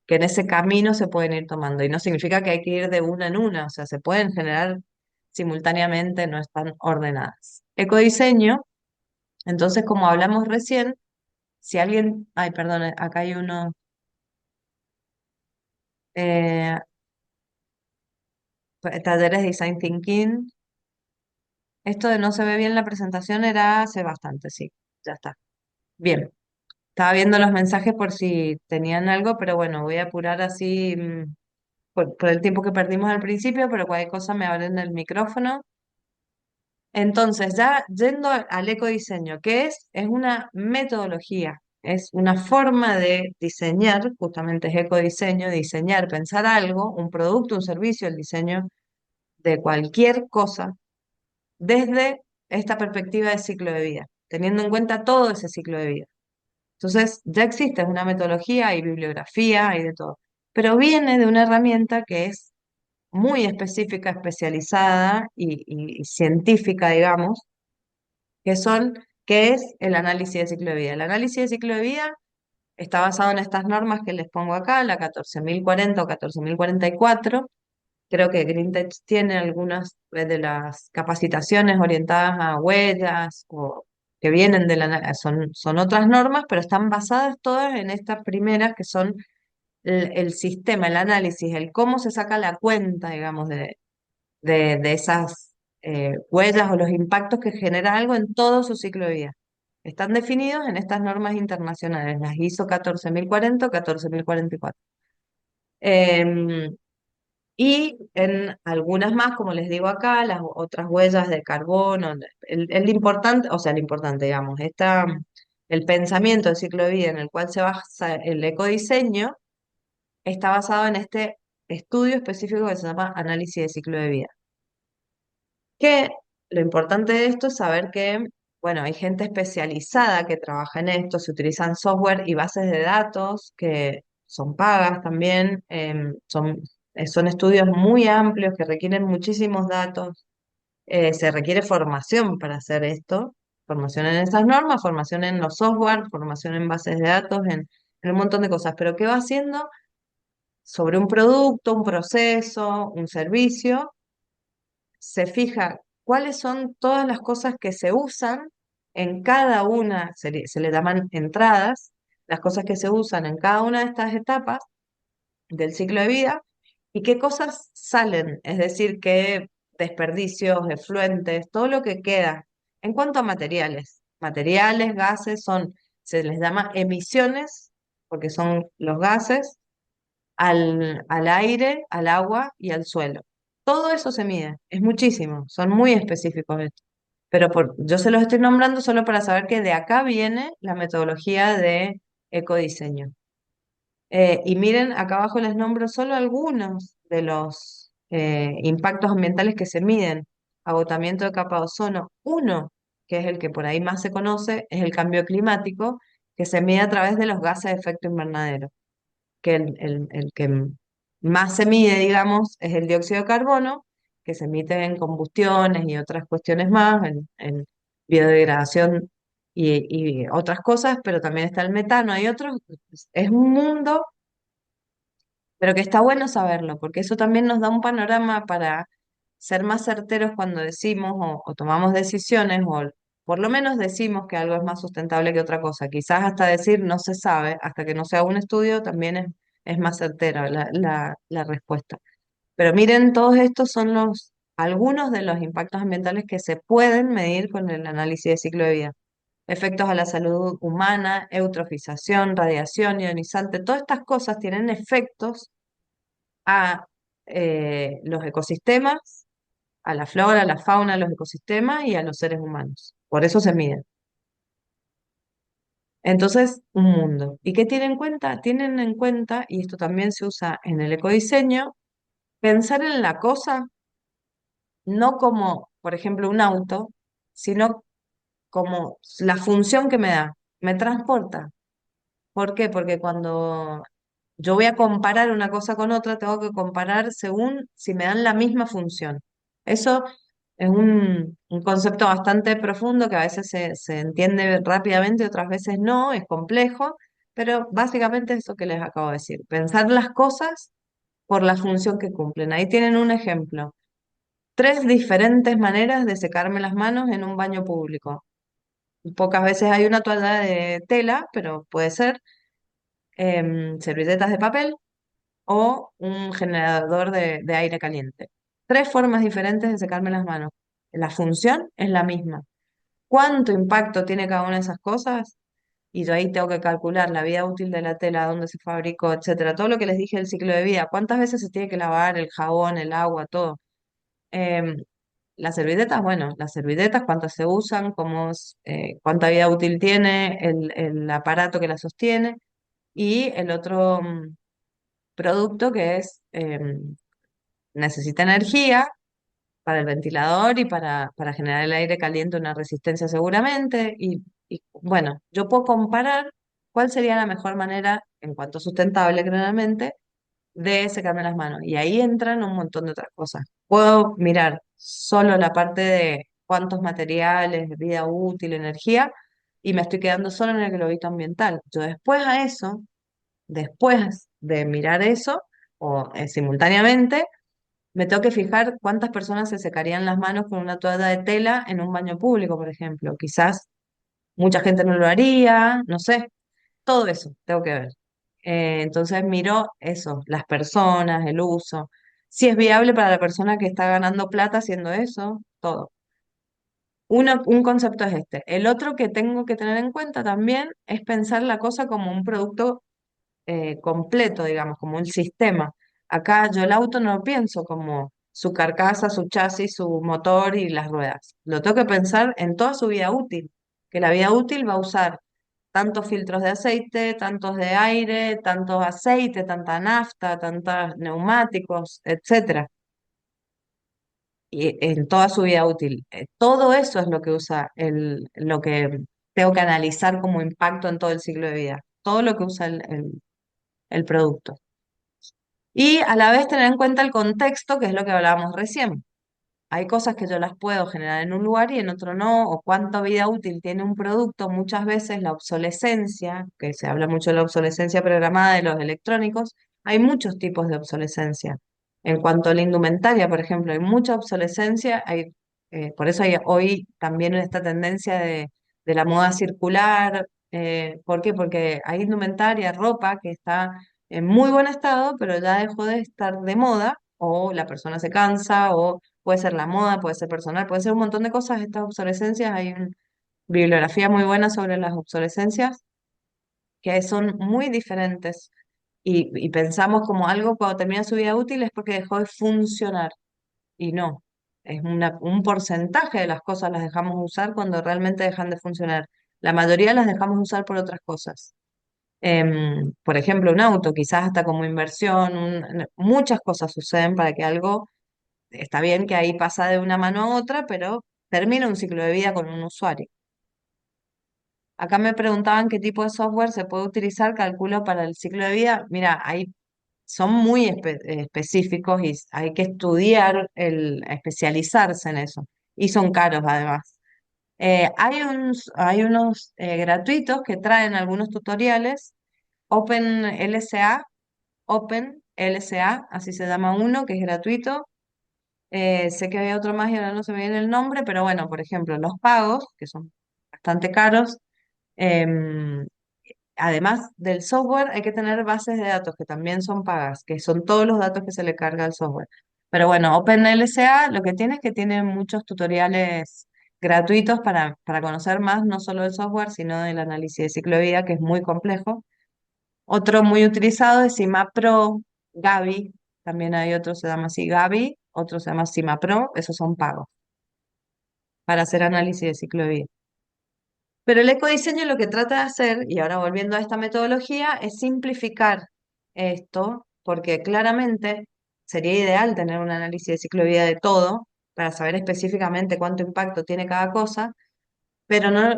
en ese camino se pueden ir tomando. Y no significa que hay que ir de una en una, o sea, se pueden generar simultáneamente, no están ordenadas. Ecodiseño, entonces, como hablamos recién, si alguien, ay, perdón, acá hay uno, eh, talleres de Design Thinking. Esto de no se ve bien la presentación era hace bastante, sí, ya está. Bien. Estaba viendo los mensajes por si tenían algo, pero bueno, voy a apurar así por el tiempo que perdimos al principio, pero cualquier cosa me abren el micrófono. Entonces, ya yendo al ecodiseño, ¿qué es? Es una metodología, es una forma de diseñar, justamente es ecodiseño, diseñar, pensar algo, un producto, un servicio, el diseño de cualquier cosa, desde esta perspectiva de ciclo de vida, teniendo en cuenta todo ese ciclo de vida. Entonces, ya existe una metodología, hay bibliografía, hay de todo, pero viene de una herramienta que es muy específica, especializada y científica, digamos, que son, que es el análisis de ciclo de vida. El análisis de ciclo de vida está basado en estas normas que les pongo acá, la 14.040 o 14.044. Creo que GreenTech tiene algunas de las capacitaciones orientadas a huellas o que vienen de son otras normas, pero están basadas todas en estas primeras que son el sistema, el análisis, el cómo se saca la cuenta, digamos, de esas huellas o los impactos que genera algo en todo su ciclo de vida. Están definidos en estas normas internacionales, las ISO 14.040 o 14.044. Y en algunas más, como les digo acá, las otras huellas de carbono, el importante, o sea, el importante, digamos, el pensamiento del ciclo de vida en el cual se basa el ecodiseño, está basado en este estudio específico que se llama análisis de ciclo de vida. Que lo importante de esto es saber que, bueno, hay gente especializada que trabaja en esto, se utilizan software y bases de datos que son pagas también, son estudios muy amplios que requieren muchísimos datos, se requiere formación para hacer esto, formación en esas normas, formación en los software, formación en bases de datos, en un montón de cosas, pero ¿qué va haciendo? Sobre un producto, un proceso, un servicio, se fija cuáles son todas las cosas que se usan en cada una, se le llaman entradas, las cosas que se usan en cada una de estas etapas del ciclo de vida y qué cosas salen, es decir, qué desperdicios, efluentes, todo lo que queda. En cuanto a materiales, materiales, gases se les llama emisiones, porque son los gases, al aire, al agua y al suelo. Todo eso se mide, es muchísimo, son muy específicos estos. Pero yo se los estoy nombrando solo para saber que de acá viene la metodología de ecodiseño. Y miren, acá abajo les nombro solo algunos de los impactos ambientales que se miden. Agotamiento de capa de ozono. Uno, que es el que por ahí más se conoce, es el cambio climático, que se mide a través de los gases de efecto invernadero, que el que más se mide, digamos, es el dióxido de carbono, que se emite en combustiones y otras cuestiones más, en biodegradación y otras cosas, pero también está el metano, hay otros, es un mundo, pero que está bueno saberlo, porque eso también nos da un panorama para ser más certeros cuando decimos o tomamos decisiones, o por lo menos decimos que algo es más sustentable que otra cosa. Quizás hasta decir no se sabe, hasta que no se haga un estudio, también es más certera la respuesta. Pero miren, todos estos son algunos de los impactos ambientales que se pueden medir con el análisis de ciclo de vida. Efectos a la salud humana, eutrofización, radiación ionizante, todas estas cosas tienen efectos a los ecosistemas, a la flora, a la fauna, a los ecosistemas y a los seres humanos. Por eso se miden. Entonces, un mundo. ¿Y qué tienen en cuenta? Tienen en cuenta, y esto también se usa en el ecodiseño, pensar en la cosa no como, por ejemplo, un auto, sino como la función que me da. Me transporta. ¿Por qué? Porque cuando yo voy a comparar una cosa con otra, tengo que comparar según si me dan la misma función. Eso es un concepto bastante profundo que a veces se entiende rápidamente y otras veces no, es complejo, pero básicamente es eso que les acabo de decir, pensar las cosas por la función que cumplen. Ahí tienen un ejemplo. Tres diferentes maneras de secarme las manos en un baño público. Pocas veces hay una toalla de tela, pero puede ser servilletas de papel o un generador de aire caliente. Tres formas diferentes de secarme las manos. La función es la misma. ¿Cuánto impacto tiene cada una de esas cosas? Y yo ahí tengo que calcular la vida útil de la tela, dónde se fabricó, etcétera. Todo lo que les dije del ciclo de vida. ¿Cuántas veces se tiene que lavar el jabón, el agua, todo? Em, las servilletas, bueno, las servilletas, cuántas se usan, cuánta vida útil tiene el aparato que la sostiene. Y el otro producto que es, necesita energía para el ventilador y para generar el aire caliente, una resistencia seguramente. Y bueno, yo puedo comparar cuál sería la mejor manera, en cuanto sustentable, claramente, de secarme las manos. Y ahí entran un montón de otras cosas. Puedo mirar solo la parte de cuántos materiales, vida útil, energía, y me estoy quedando solo en el globito ambiental. Yo después a eso, después de mirar eso, o simultáneamente, me tengo que fijar cuántas personas se secarían las manos con una toalla de tela en un baño público, por ejemplo. Quizás mucha gente no lo haría, no sé, todo eso tengo que ver. Entonces miro eso, las personas, el uso, si es viable para la persona que está ganando plata haciendo eso, todo. Un concepto es este. El otro que tengo que tener en cuenta también es pensar la cosa como un producto completo, digamos, como un sistema. Acá yo el auto no lo pienso como su carcasa, su chasis, su motor y las ruedas. Lo tengo que pensar en toda su vida útil, que la vida útil va a usar tantos filtros de aceite, tantos de aire, tantos aceite, tanta nafta, tantos neumáticos, etcétera, y en toda su vida útil. Todo eso es lo que usa lo que tengo que analizar como impacto en todo el ciclo de vida. Todo lo que usa el producto. Y a la vez tener en cuenta el contexto, que es lo que hablábamos recién. Hay cosas que yo las puedo generar en un lugar y en otro no, o cuánta vida útil tiene un producto. Muchas veces la obsolescencia, que se habla mucho de la obsolescencia programada de los electrónicos, hay muchos tipos de obsolescencia. En cuanto a la indumentaria, por ejemplo, hay mucha obsolescencia, por eso hay hoy también esta tendencia de la moda circular. ¿Por qué? Porque hay indumentaria, ropa que está en muy buen estado, pero ya dejó de estar de moda, o la persona se cansa, o puede ser la moda, puede ser personal, puede ser un montón de cosas. Estas obsolescencias, hay una bibliografía muy buena sobre las obsolescencias, que son muy diferentes. Y pensamos como algo cuando termina su vida útil es porque dejó de funcionar. Y no, es un porcentaje de las cosas las dejamos usar cuando realmente dejan de funcionar. La mayoría las dejamos usar por otras cosas. Por ejemplo, un auto, quizás hasta como inversión, muchas cosas suceden para que algo, está bien que ahí pasa de una mano a otra, pero termina un ciclo de vida con un usuario. Acá me preguntaban qué tipo de software se puede utilizar, calculo, para el ciclo de vida. Mira, son muy específicos y hay que estudiar, especializarse en eso. Y son caros además. Hay unos gratuitos que traen algunos tutoriales. OpenLSA, OpenLSA, así se llama uno, que es gratuito. Sé que había otro más y ahora no se me viene el nombre, pero bueno, por ejemplo, los pagos, que son bastante caros. em, Además del software, hay que tener bases de datos que también son pagas, que son todos los datos que se le carga al software. Pero bueno, OpenLSA lo que tiene es que tiene muchos tutoriales gratuitos para conocer más, no solo del software, sino del análisis de ciclo de vida, que es muy complejo. Otro muy utilizado es CIMAPRO, Gavi, también hay otro se llama así Gavi, otro se llama CIMAPRO, esos son pagos para hacer análisis de ciclo de vida. Pero el ecodiseño lo que trata de hacer, y ahora volviendo a esta metodología, es simplificar esto, porque claramente sería ideal tener un análisis de ciclo de vida de todo para saber específicamente cuánto impacto tiene cada cosa, pero no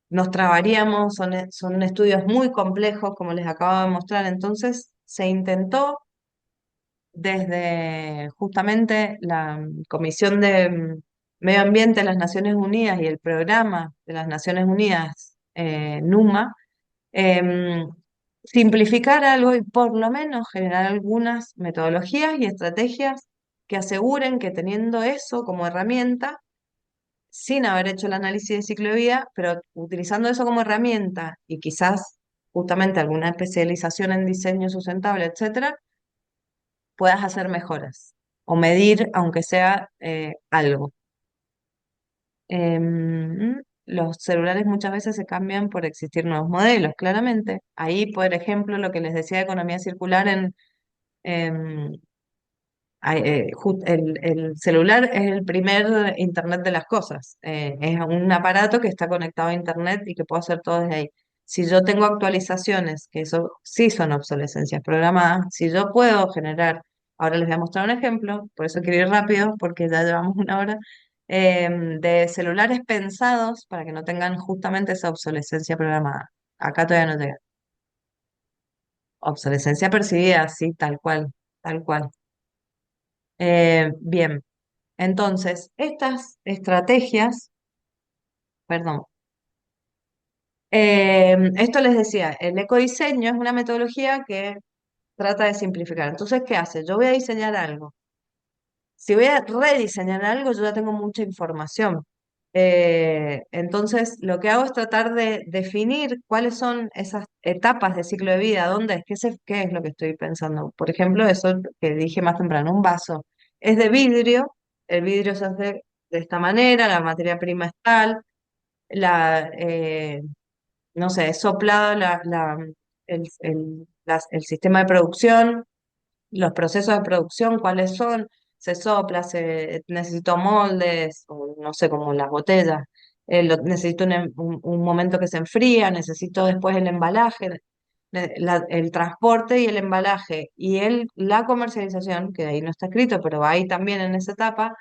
nos trabaríamos, son estudios muy complejos, como les acabo de mostrar. Entonces se intentó desde justamente la Comisión de Medio Ambiente de las Naciones Unidas y el Programa de las Naciones Unidas, NUMA, em, simplificar algo y por lo menos generar algunas metodologías y estrategias que aseguren que teniendo eso como herramienta, sin haber hecho el análisis de ciclo de vida, pero utilizando eso como herramienta y quizás justamente alguna especialización en diseño sustentable, etcétera, puedas hacer mejoras o medir, aunque sea algo. Los celulares muchas veces se cambian por existir nuevos modelos, claramente. Ahí, por ejemplo, lo que les decía de economía circular em, el celular es el primer Internet de las cosas. Es un aparato que está conectado a Internet y que puedo hacer todo desde ahí. Si yo tengo actualizaciones, que eso sí son obsolescencias programadas, si yo puedo generar, ahora les voy a mostrar un ejemplo, por eso quiero ir rápido, porque ya llevamos una hora, de celulares pensados para que no tengan justamente esa obsolescencia programada. Acá todavía no llega. Obsolescencia percibida, sí, tal cual, tal cual. Bien. Entonces, estas estrategias, perdón, esto les decía, el ecodiseño es una metodología que trata de simplificar. Entonces, ¿qué hace? Yo voy a diseñar algo. Si voy a rediseñar algo, yo ya tengo mucha información. Entonces, lo que hago es tratar de definir cuáles son esas etapas de ciclo de vida, dónde es, qué es lo que estoy pensando. Por ejemplo, eso que dije más temprano, un vaso es de vidrio, el vidrio se hace de esta manera, la materia prima es tal, no sé, es soplado el sistema de producción, los procesos de producción, cuáles son, se sopla, necesito moldes, o no sé, como las botellas, necesito un momento que se enfría, necesito después el embalaje, el transporte y el embalaje, y la comercialización, que ahí no está escrito, pero va ahí también en esa etapa,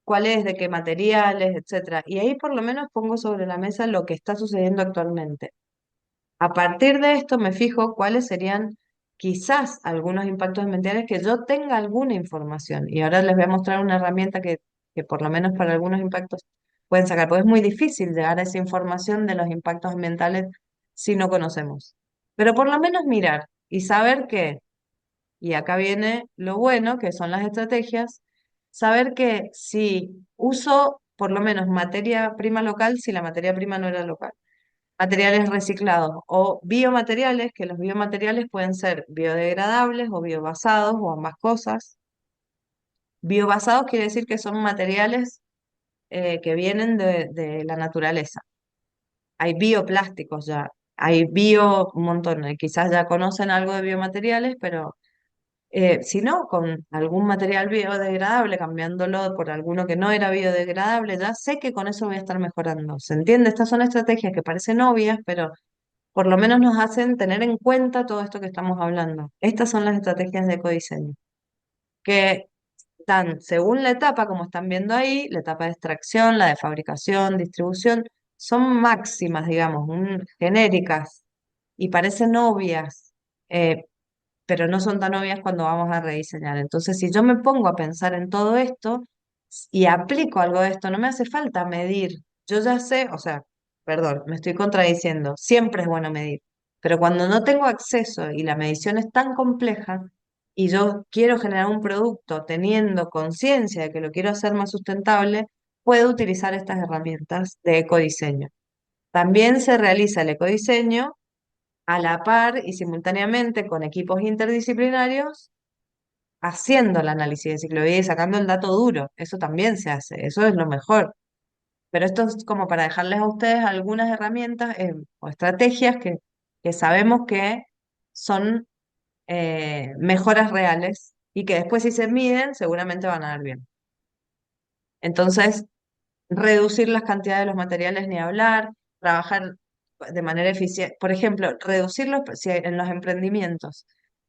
cuál es, de qué materiales, etcétera. Y ahí por lo menos pongo sobre la mesa lo que está sucediendo actualmente. A partir de esto me fijo cuáles serían quizás algunos impactos ambientales que yo tenga alguna información. Y ahora les voy a mostrar una herramienta que por lo menos para algunos impactos pueden sacar, porque es muy difícil llegar a esa información de los impactos ambientales si no conocemos. Pero por lo menos mirar y saber que, y acá viene lo bueno, que son las estrategias, saber que si uso por lo menos materia prima local, si la materia prima no era local, materiales reciclados o biomateriales, que los biomateriales pueden ser biodegradables o biobasados o ambas cosas. Biobasados quiere decir que son materiales que vienen de la naturaleza. Hay bioplásticos ya, hay un montón, quizás ya conocen algo de biomateriales, pero si no, con algún material biodegradable, cambiándolo por alguno que no era biodegradable, ya sé que con eso voy a estar mejorando. ¿Se entiende? Estas son estrategias que parecen obvias, pero por lo menos nos hacen tener en cuenta todo esto que estamos hablando. Estas son las estrategias de ecodiseño, que están según la etapa, como están viendo ahí, la etapa de extracción, la de fabricación, distribución, son máximas, digamos, genéricas y parecen obvias, eh, pero no son tan obvias cuando vamos a rediseñar. Entonces, si yo me pongo a pensar en todo esto y aplico algo de esto, no me hace falta medir. Yo ya sé, o sea, perdón, me estoy contradiciendo, siempre es bueno medir, pero cuando no tengo acceso y la medición es tan compleja y yo quiero generar un producto teniendo conciencia de que lo quiero hacer más sustentable, puedo utilizar estas herramientas de ecodiseño. También se realiza el ecodiseño a la par y simultáneamente con equipos interdisciplinarios haciendo el análisis de ciclo de vida y sacando el dato duro. Eso también se hace, eso es lo mejor. Pero esto es como para dejarles a ustedes algunas herramientas o estrategias que sabemos que son mejoras reales y que después si se miden seguramente van a dar bien. Entonces, reducir las cantidades de los materiales ni hablar, trabajar de manera eficiente. Por ejemplo, reducir si en los emprendimientos,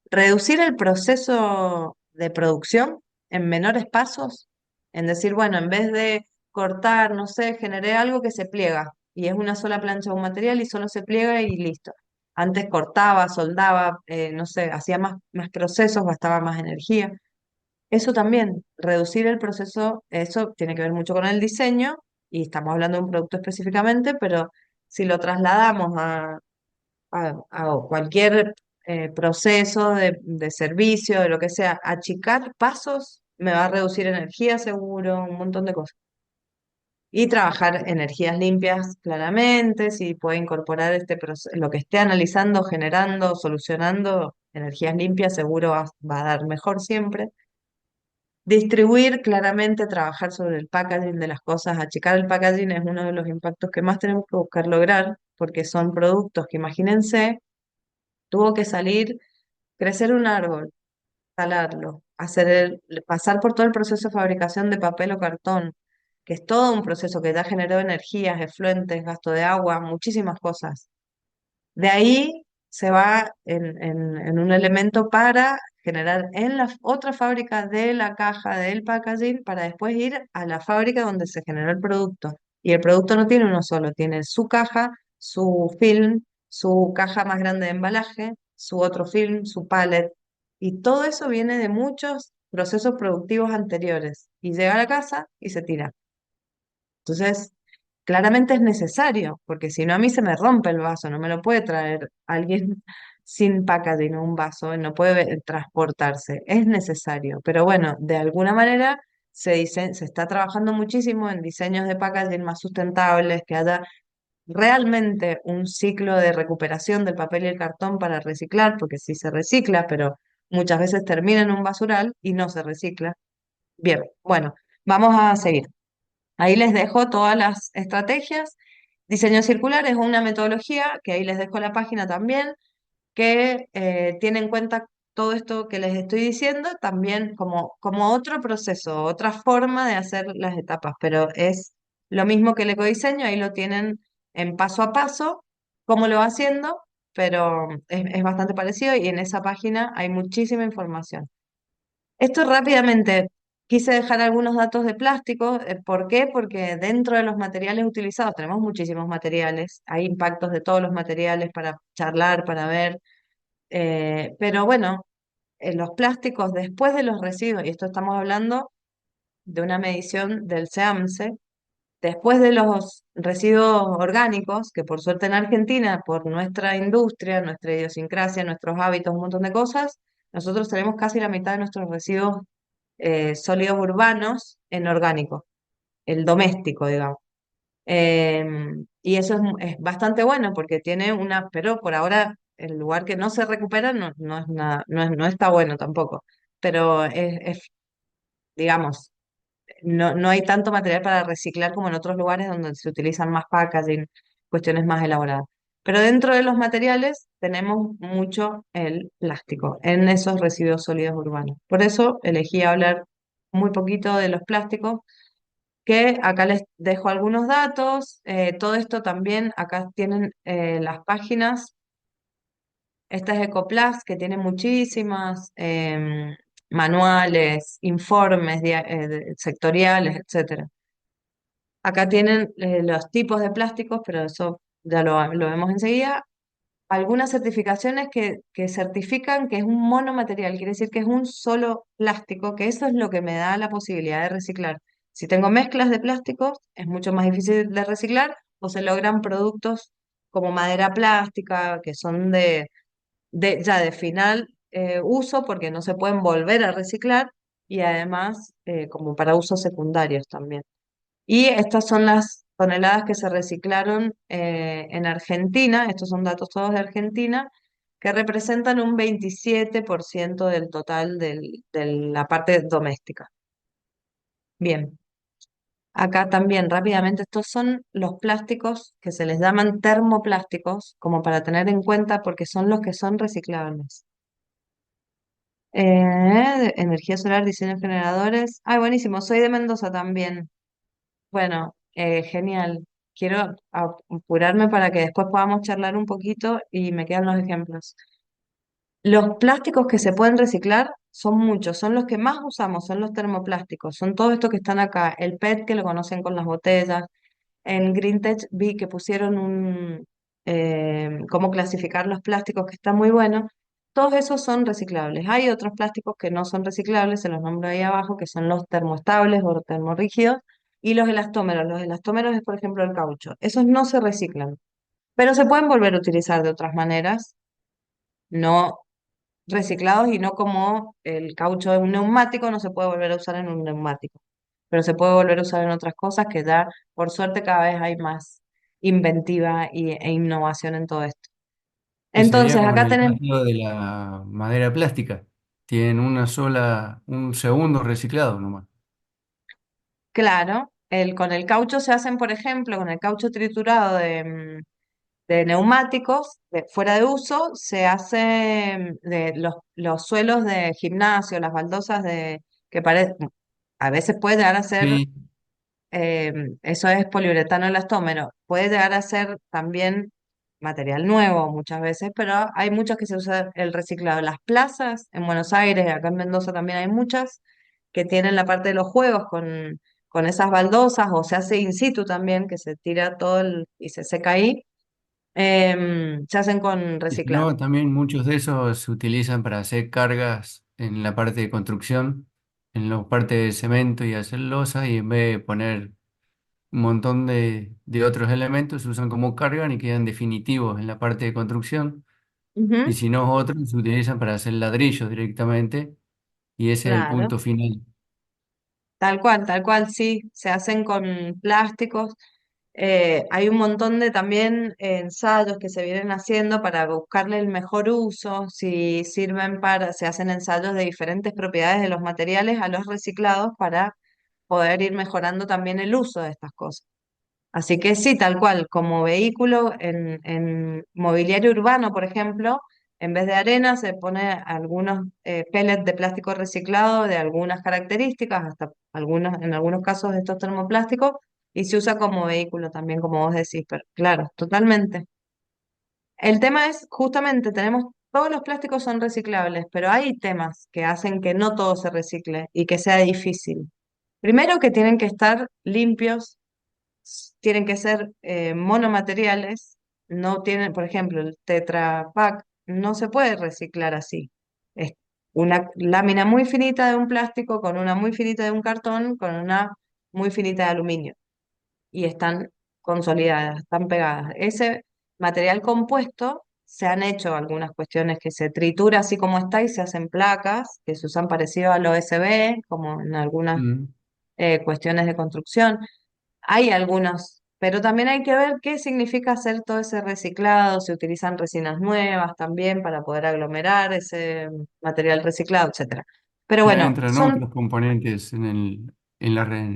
reducir el proceso de producción en menores pasos, en decir, bueno, en vez de cortar, no sé, generé algo que se pliega y es una sola plancha de un material y solo se pliega y listo. Antes cortaba, soldaba, no sé, hacía más procesos, gastaba más energía. Eso también, reducir el proceso, eso tiene que ver mucho con el diseño y estamos hablando de un producto específicamente, pero si lo trasladamos a cualquier proceso de servicio, de lo que sea, achicar pasos me va a reducir energía seguro, un montón de cosas. Y trabajar energías limpias claramente, si puede incorporar este lo que esté analizando, generando, solucionando, energías limpias seguro va a dar mejor siempre. Distribuir claramente, trabajar sobre el packaging de las cosas, achicar el packaging es uno de los impactos que más tenemos que buscar lograr, porque son productos que, imagínense, tuvo que salir, crecer un árbol, talarlo, pasar por todo el proceso de fabricación de papel o cartón, que es todo un proceso que ya generó energías, efluentes, gasto de agua, muchísimas cosas. De ahí se va en un elemento para generar en la otra fábrica de la caja del packaging para después ir a la fábrica donde se generó el producto. Y el producto no tiene uno solo, tiene su caja, su film, su caja más grande de embalaje, su otro film, su pallet. Y todo eso viene de muchos procesos productivos anteriores. Y llega a la casa y se tira. Entonces, claramente es necesario, porque si no a mí se me rompe el vaso, no me lo puede traer alguien sin packaging un vaso, no puede transportarse, es necesario. Pero bueno, de alguna manera se está trabajando muchísimo en diseños de packaging más sustentables, que haya realmente un ciclo de recuperación del papel y el cartón para reciclar, porque sí se recicla, pero muchas veces termina en un basural y no se recicla. Bien, bueno, vamos a seguir. Ahí les dejo todas las estrategias. Diseño circular es una metodología, que ahí les dejo la página también, que tiene en cuenta todo esto que les estoy diciendo, también como otro proceso, otra forma de hacer las etapas, pero es lo mismo que el ecodiseño, ahí lo tienen en paso a paso, cómo lo va haciendo, pero es bastante parecido y en esa página hay muchísima información. Esto rápidamente, quise dejar algunos datos de plástico. ¿Por qué? Porque dentro de los materiales utilizados, tenemos muchísimos materiales, hay impactos de todos los materiales para charlar, para ver, pero bueno, los plásticos después de los residuos, y esto estamos hablando de una medición del SEAMSE, después de los residuos orgánicos, que por suerte en Argentina, por nuestra industria, nuestra idiosincrasia, nuestros hábitos, un montón de cosas, nosotros tenemos casi la mitad de nuestros residuos sólidos urbanos en orgánico, el doméstico, digamos. Y eso es bastante bueno porque tiene pero por ahora el lugar que no se recupera no es nada, no está bueno tampoco. Pero digamos, no hay tanto material para reciclar como en otros lugares donde se utilizan más packaging, cuestiones más elaboradas. Pero dentro de los materiales tenemos mucho el plástico en esos residuos sólidos urbanos. Por eso elegí hablar muy poquito de los plásticos, que acá les dejo algunos datos. Todo esto también, acá tienen las páginas. Esta es Ecoplas, que tiene muchísimas manuales, informes sectoriales, etcétera. Acá tienen los tipos de plásticos, pero eso ya lo vemos enseguida. Algunas certificaciones que certifican que es un monomaterial, quiere decir que es un solo plástico, que eso es lo que me da la posibilidad de reciclar. Si tengo mezclas de plásticos, es mucho más difícil de reciclar o se logran productos como madera plástica, que son ya de final uso porque no se pueden volver a reciclar y además como para usos secundarios también. Y estas son las toneladas que se reciclaron en Argentina, estos son datos todos de Argentina, que representan un 27% del total de la parte doméstica. Bien, acá también rápidamente, estos son los plásticos que se les llaman termoplásticos, como para tener en cuenta porque son los que son reciclables. Energía solar, diseño de generadores. Ay, buenísimo, soy de Mendoza también. Bueno, genial. Quiero apurarme para que después podamos charlar un poquito y me quedan los ejemplos. Los plásticos que se pueden reciclar son muchos, son los que más usamos, son los termoplásticos, son todos estos que están acá. El PET que lo conocen con las botellas. En GreenTech vi que pusieron cómo clasificar los plásticos, que está muy bueno. Todos esos son reciclables. Hay otros plásticos que no son reciclables, se los nombro ahí abajo, que son los termoestables o termorrígidos, y los elastómeros. Los elastómeros es, por ejemplo, el caucho. Esos no se reciclan, pero se pueden volver a utilizar de otras maneras, no reciclados y no como el caucho de un neumático, no se puede volver a usar en un neumático, pero se puede volver a usar en otras cosas que ya, por suerte, cada vez hay más inventiva e innovación en todo esto. Que sería Entonces, como en acá el tenemos, caso de la madera plástica. Tienen un segundo reciclado nomás. claro, con el caucho se hacen, por ejemplo, con el caucho triturado de neumáticos fuera de uso, se hace de los suelos de gimnasio, las baldosas que a veces puede llegar a ser Sí, eso es poliuretano elastómero. Puede llegar a ser también material nuevo muchas veces, pero hay muchos que se usa el reciclado. Las plazas en Buenos Aires, acá en Mendoza también hay muchas que tienen la parte de los juegos con esas baldosas, o se hace in situ también, que se tira todo y se seca ahí. Se hacen con y si reciclado. no, también muchos de esos se utilizan para hacer cargas en la parte de construcción, en la parte de cemento y hacer losa, y en vez de poner un montón de otros elementos, se usan como cargan y quedan definitivos en la parte de construcción. Y Ujú, si no, otros se utilizan para hacer ladrillos directamente, y ese es el claro. punto final. Tal cual, sí. Se hacen con plásticos. Hay un montón de también ensayos que se vienen haciendo para buscarle el mejor uso, si sirven se hacen ensayos de diferentes propiedades de los materiales a los reciclados para poder ir mejorando también el uso de estas cosas. Así que sí, tal cual, como vehículo en mobiliario urbano, por ejemplo, en vez de arena se pone algunos pellets de plástico reciclado de algunas características, hasta en algunos casos estos termoplásticos, y se usa como vehículo también, como vos decís, pero claro, totalmente. El tema es, justamente, todos los plásticos son reciclables, pero hay temas que hacen que no todo se recicle y que sea difícil. Primero que tienen que estar limpios, tienen que ser monomateriales, no tienen, por ejemplo, el Tetra Pak no se puede reciclar así. Es una lámina muy finita de un plástico con una muy finita de un cartón con una muy finita de aluminio y están consolidadas, están pegadas. Ese material compuesto se han hecho algunas cuestiones que se tritura así como está y se hacen placas que se usan parecido al OSB, como en algunas Mm. cuestiones de construcción. Hay algunos, pero también hay que ver qué significa hacer todo ese reciclado, se utilizan resinas nuevas también para poder aglomerar ese material reciclado, etcétera. Pero Ya bueno, entran son, otros componentes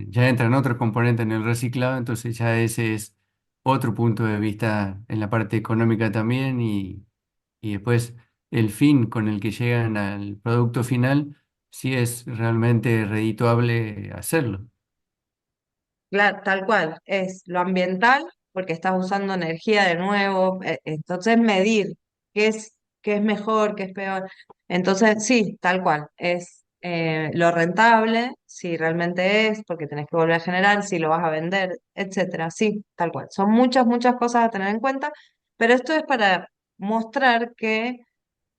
ya entran otros componentes en el reciclado, entonces ya ese es otro punto de vista en la parte económica también, y después el fin con el que llegan al producto final, si es realmente redituable hacerlo. tal cual, es lo ambiental, porque estás usando energía de nuevo, entonces medir qué es mejor, qué es peor. Entonces, sí, tal cual, es lo rentable, si realmente es, porque tenés que volver a generar, si lo vas a vender, etcétera. Sí, tal cual. Son muchas, muchas cosas a tener en cuenta, pero esto es para mostrar que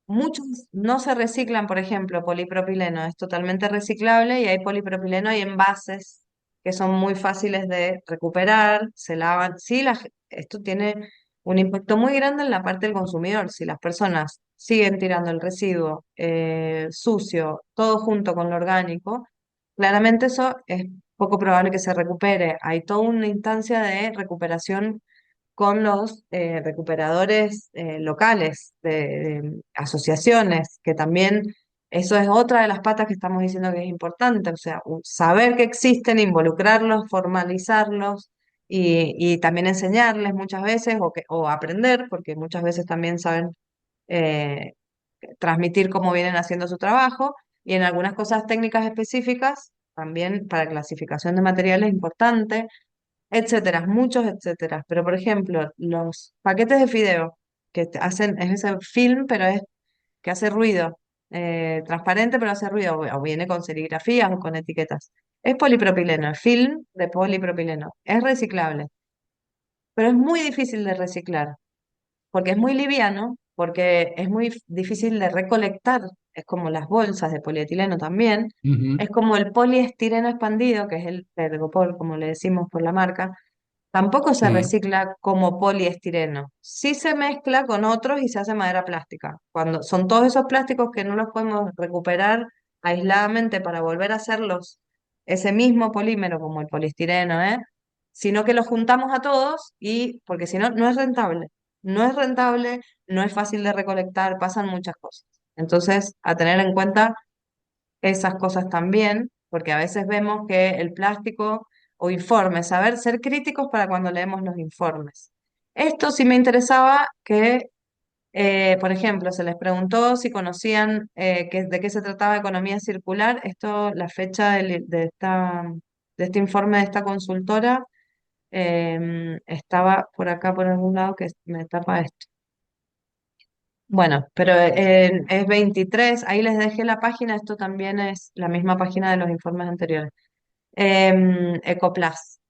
muchos no se reciclan, por ejemplo, polipropileno es totalmente reciclable y hay polipropileno y envases que son muy fáciles de recuperar, se lavan. Sí, esto tiene un impacto muy grande en la parte del consumidor. Si las personas siguen tirando el residuo sucio, todo junto con lo orgánico, claramente eso es poco probable que se recupere. Hay toda una instancia de recuperación con los recuperadores locales, de asociaciones, que también eso es otra de las patas que estamos diciendo que es importante, o sea, saber que existen, involucrarlos, formalizarlos y también enseñarles muchas veces o aprender, porque muchas veces también saben eh, transmitir cómo vienen haciendo su trabajo y en algunas cosas técnicas específicas, también para clasificación de materiales importante, etcétera, muchos etcétera. Pero por ejemplo, los paquetes de fideo que hacen, es ese film, pero es que hace ruido, transparente, pero hace ruido, o viene con serigrafías o con etiquetas. Es polipropileno, el film de polipropileno. Es reciclable, pero es muy difícil de reciclar porque es muy liviano, porque es muy difícil de recolectar, es como las bolsas de polietileno también, Ujú. es como el poliestireno expandido, que es el Pergopol, como le decimos por la marca, tampoco se Sí. recicla como poliestireno, sí se mezcla con otros y se hace madera plástica. Cuando son todos esos plásticos que no los podemos recuperar aisladamente para volver a hacerlos ese mismo polímero como el poliestireno, ¿eh? Sino que los juntamos a todos y porque si no, no es rentable. No es rentable, no es fácil de recolectar, pasan muchas cosas. Entonces, a tener en cuenta esas cosas también, porque a veces vemos que el plástico o informes, saber ser críticos para cuando leemos los informes. Esto sí me interesaba que, por ejemplo, se les preguntó si conocían de qué se trataba economía circular. Esto, la fecha de este informe de esta consultora estaba por acá, por algún lado, que me tapa esto. Bueno, pero es 23, ahí les dejé la página, esto también es la misma página de los informes anteriores. Ecoplas.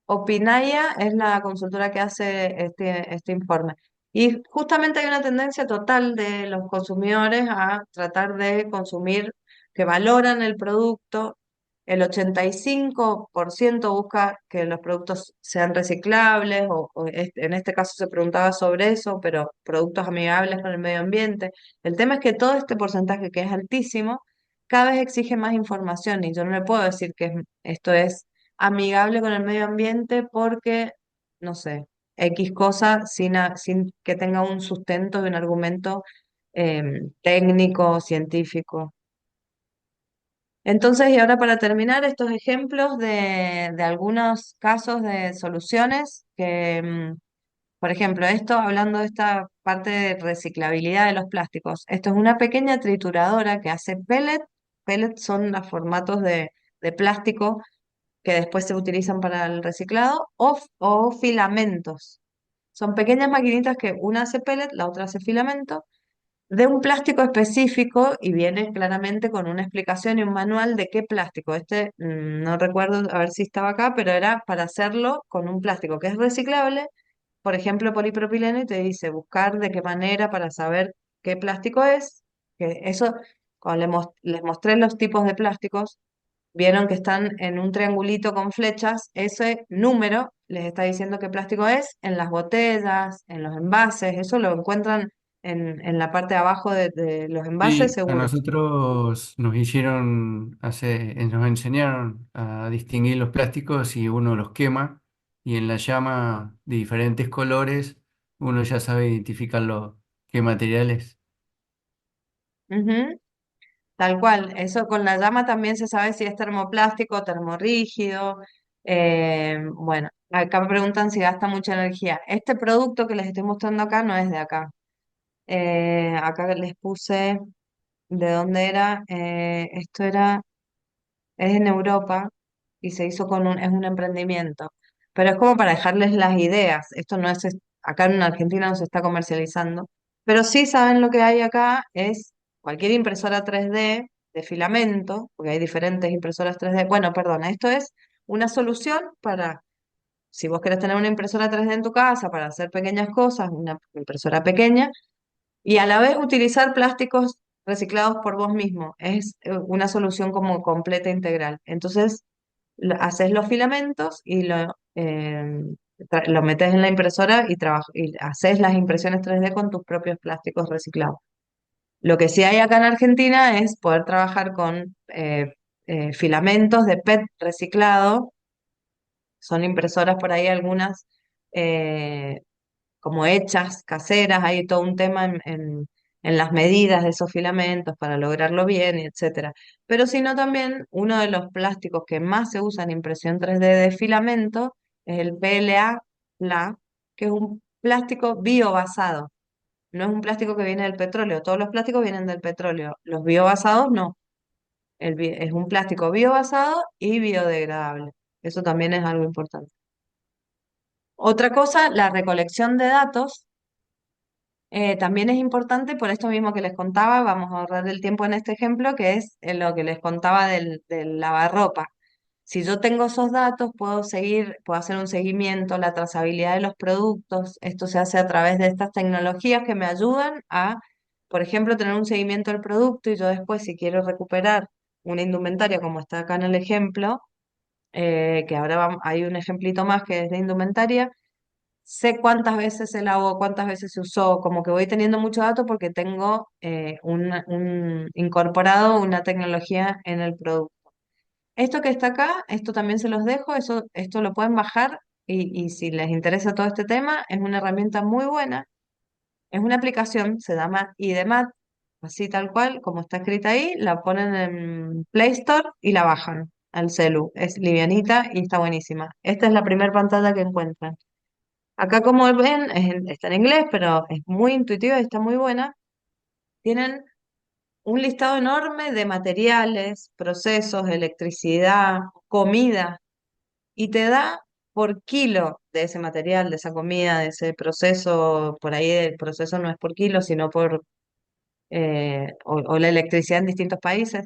Opinaya es la consultora que hace este informe. Y justamente hay una tendencia total de los consumidores a tratar de consumir, que valoran el producto. El 85% busca que los productos sean reciclables, en este caso se preguntaba sobre eso, pero productos amigables con el medio ambiente. El tema es que todo este porcentaje, que es altísimo, cada vez exige más información y yo no le puedo decir que esto es amigable con el medio ambiente porque, no sé, X cosa sin que tenga un sustento de un argumento técnico, científico. Entonces, y ahora para terminar, estos ejemplos de algunos casos de soluciones que, por ejemplo, esto hablando de esta parte de reciclabilidad de los plásticos, esto es una pequeña trituradora que hace pellet. Pellets son los formatos de plástico que después se utilizan para el reciclado, o filamentos. Son pequeñas maquinitas que una hace pellet, la otra hace filamento, de un plástico específico y viene claramente con una explicación y un manual de qué plástico. Este, no recuerdo a ver si estaba acá, pero era para hacerlo con un plástico que es reciclable, por ejemplo, polipropileno, y te dice buscar de qué manera para saber qué plástico es. Que eso, cuando les mostré los tipos de plásticos, vieron que están en un triangulito con flechas, ese número les está diciendo qué plástico es en las botellas, en los envases, eso lo encuentran en la parte de abajo de los envases Sí, a seguro. nosotros nos hicieron, nos enseñaron a distinguir los plásticos y uno los quema y en la llama de diferentes colores uno ya sabe identificar qué materiales. Ujú, tal cual, eso con la llama también se sabe si es termoplástico, termorrígido. Bueno, acá me preguntan si gasta mucha energía. Este producto que les estoy mostrando acá no es de acá. Acá les puse de dónde era. Esto era es en Europa y se hizo es un emprendimiento. Pero es como para dejarles las ideas. Esto no es, acá en Argentina no se está comercializando. Pero sí saben lo que hay acá es cualquier impresora 3D de filamento, porque hay diferentes impresoras 3D. Bueno, perdona, esto es una solución para, si vos querés tener una impresora 3D en tu casa para hacer pequeñas cosas, una impresora pequeña, y a la vez utilizar plásticos reciclados por vos mismo. Es una solución como completa integral. Entonces, haces los filamentos y lo metes en la impresora y haces las impresiones 3D con tus propios plásticos reciclados. Lo que sí hay acá en Argentina es poder trabajar con filamentos de PET reciclado. Son impresoras por ahí algunas eh, como hechas, caseras, hay todo un tema en las medidas de esos filamentos para lograrlo bien, y etcétera. Pero sino también uno de los plásticos que más se usa en impresión 3D de filamento es el PLA, que es un plástico biobasado. No es un plástico que viene del petróleo, todos los plásticos vienen del petróleo. Los biobasados no. Es un plástico biobasado y biodegradable. Eso también es algo importante. Otra cosa, la recolección de datos también es importante por esto mismo que les contaba. Vamos a ahorrar el tiempo en este ejemplo, que es lo que les contaba del lavarropa. Si yo tengo esos datos, puedo seguir, puedo hacer un seguimiento, la trazabilidad de los productos. Esto se hace a través de estas tecnologías que me ayudan a, por ejemplo, tener un seguimiento del producto y yo después, si quiero recuperar una indumentaria, como está acá en el ejemplo, que ahora hay un ejemplito más que es de indumentaria, sé cuántas veces se lavó, cuántas veces se usó, como que voy teniendo mucho dato porque tengo incorporado una tecnología en el producto. Esto que está acá, esto también se los dejo, esto lo pueden bajar y si les interesa todo este tema, es una herramienta muy buena. Es una aplicación, se llama IDEMAT, así tal cual, como está escrita ahí, la ponen en Play Store y la bajan al celu. Es livianita y está buenísima. Esta es la primera pantalla que encuentran. Acá, como ven, está en inglés, pero es muy intuitiva y está muy buena. Tienen un listado enorme de materiales, procesos, electricidad, comida, y te da por kilo de ese material, de esa comida, de ese proceso, por ahí el proceso no es por kilo, sino por, o la electricidad en distintos países,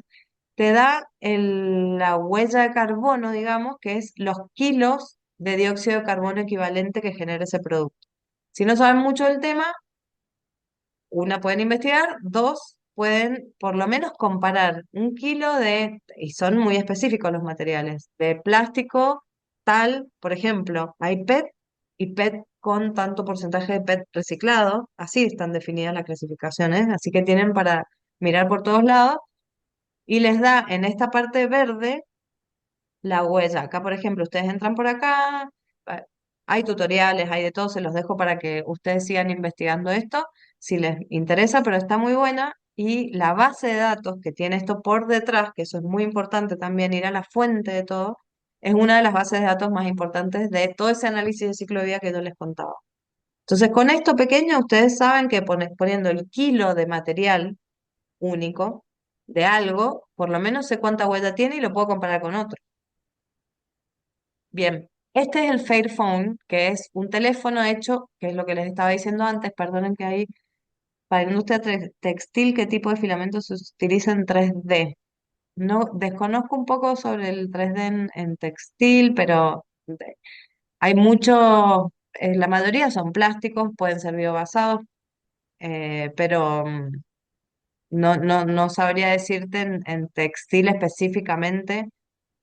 te da la huella de carbono, digamos, que es los kilos de dióxido de carbono equivalente que genera ese producto. Si no saben mucho del tema, una, pueden investigar, dos, pueden por lo menos comparar un kilo y son muy específicos los materiales, de plástico tal, por ejemplo, hay PET y PET con tanto porcentaje de PET reciclado, así están definidas las clasificaciones, así que tienen para mirar por todos lados y les da en esta parte verde la huella. Acá, por ejemplo, ustedes entran por acá, ah, hay tutoriales, hay de todo, se los dejo para que ustedes sigan investigando esto, si les interesa, pero está muy buena. Y la base de datos que tiene esto por detrás, que eso es muy importante también, ir a la fuente de todo, es una de las bases de datos más importantes de todo ese análisis de ciclo de vida que yo les contaba. Entonces, con esto pequeño, ustedes saben que poniendo el kilo de material único de algo, por lo menos sé cuánta huella tiene y lo puedo comparar con otro. Bien, este es el Fairphone, que es un teléfono hecho, que es lo que les estaba diciendo antes, perdonen que hay, para la industria textil, ¿qué tipo de filamentos se utiliza en 3D? No, desconozco un poco sobre el 3D en textil, pero hay muchos, la mayoría son plásticos, pueden ser biobasados, pero no sabría decirte en textil específicamente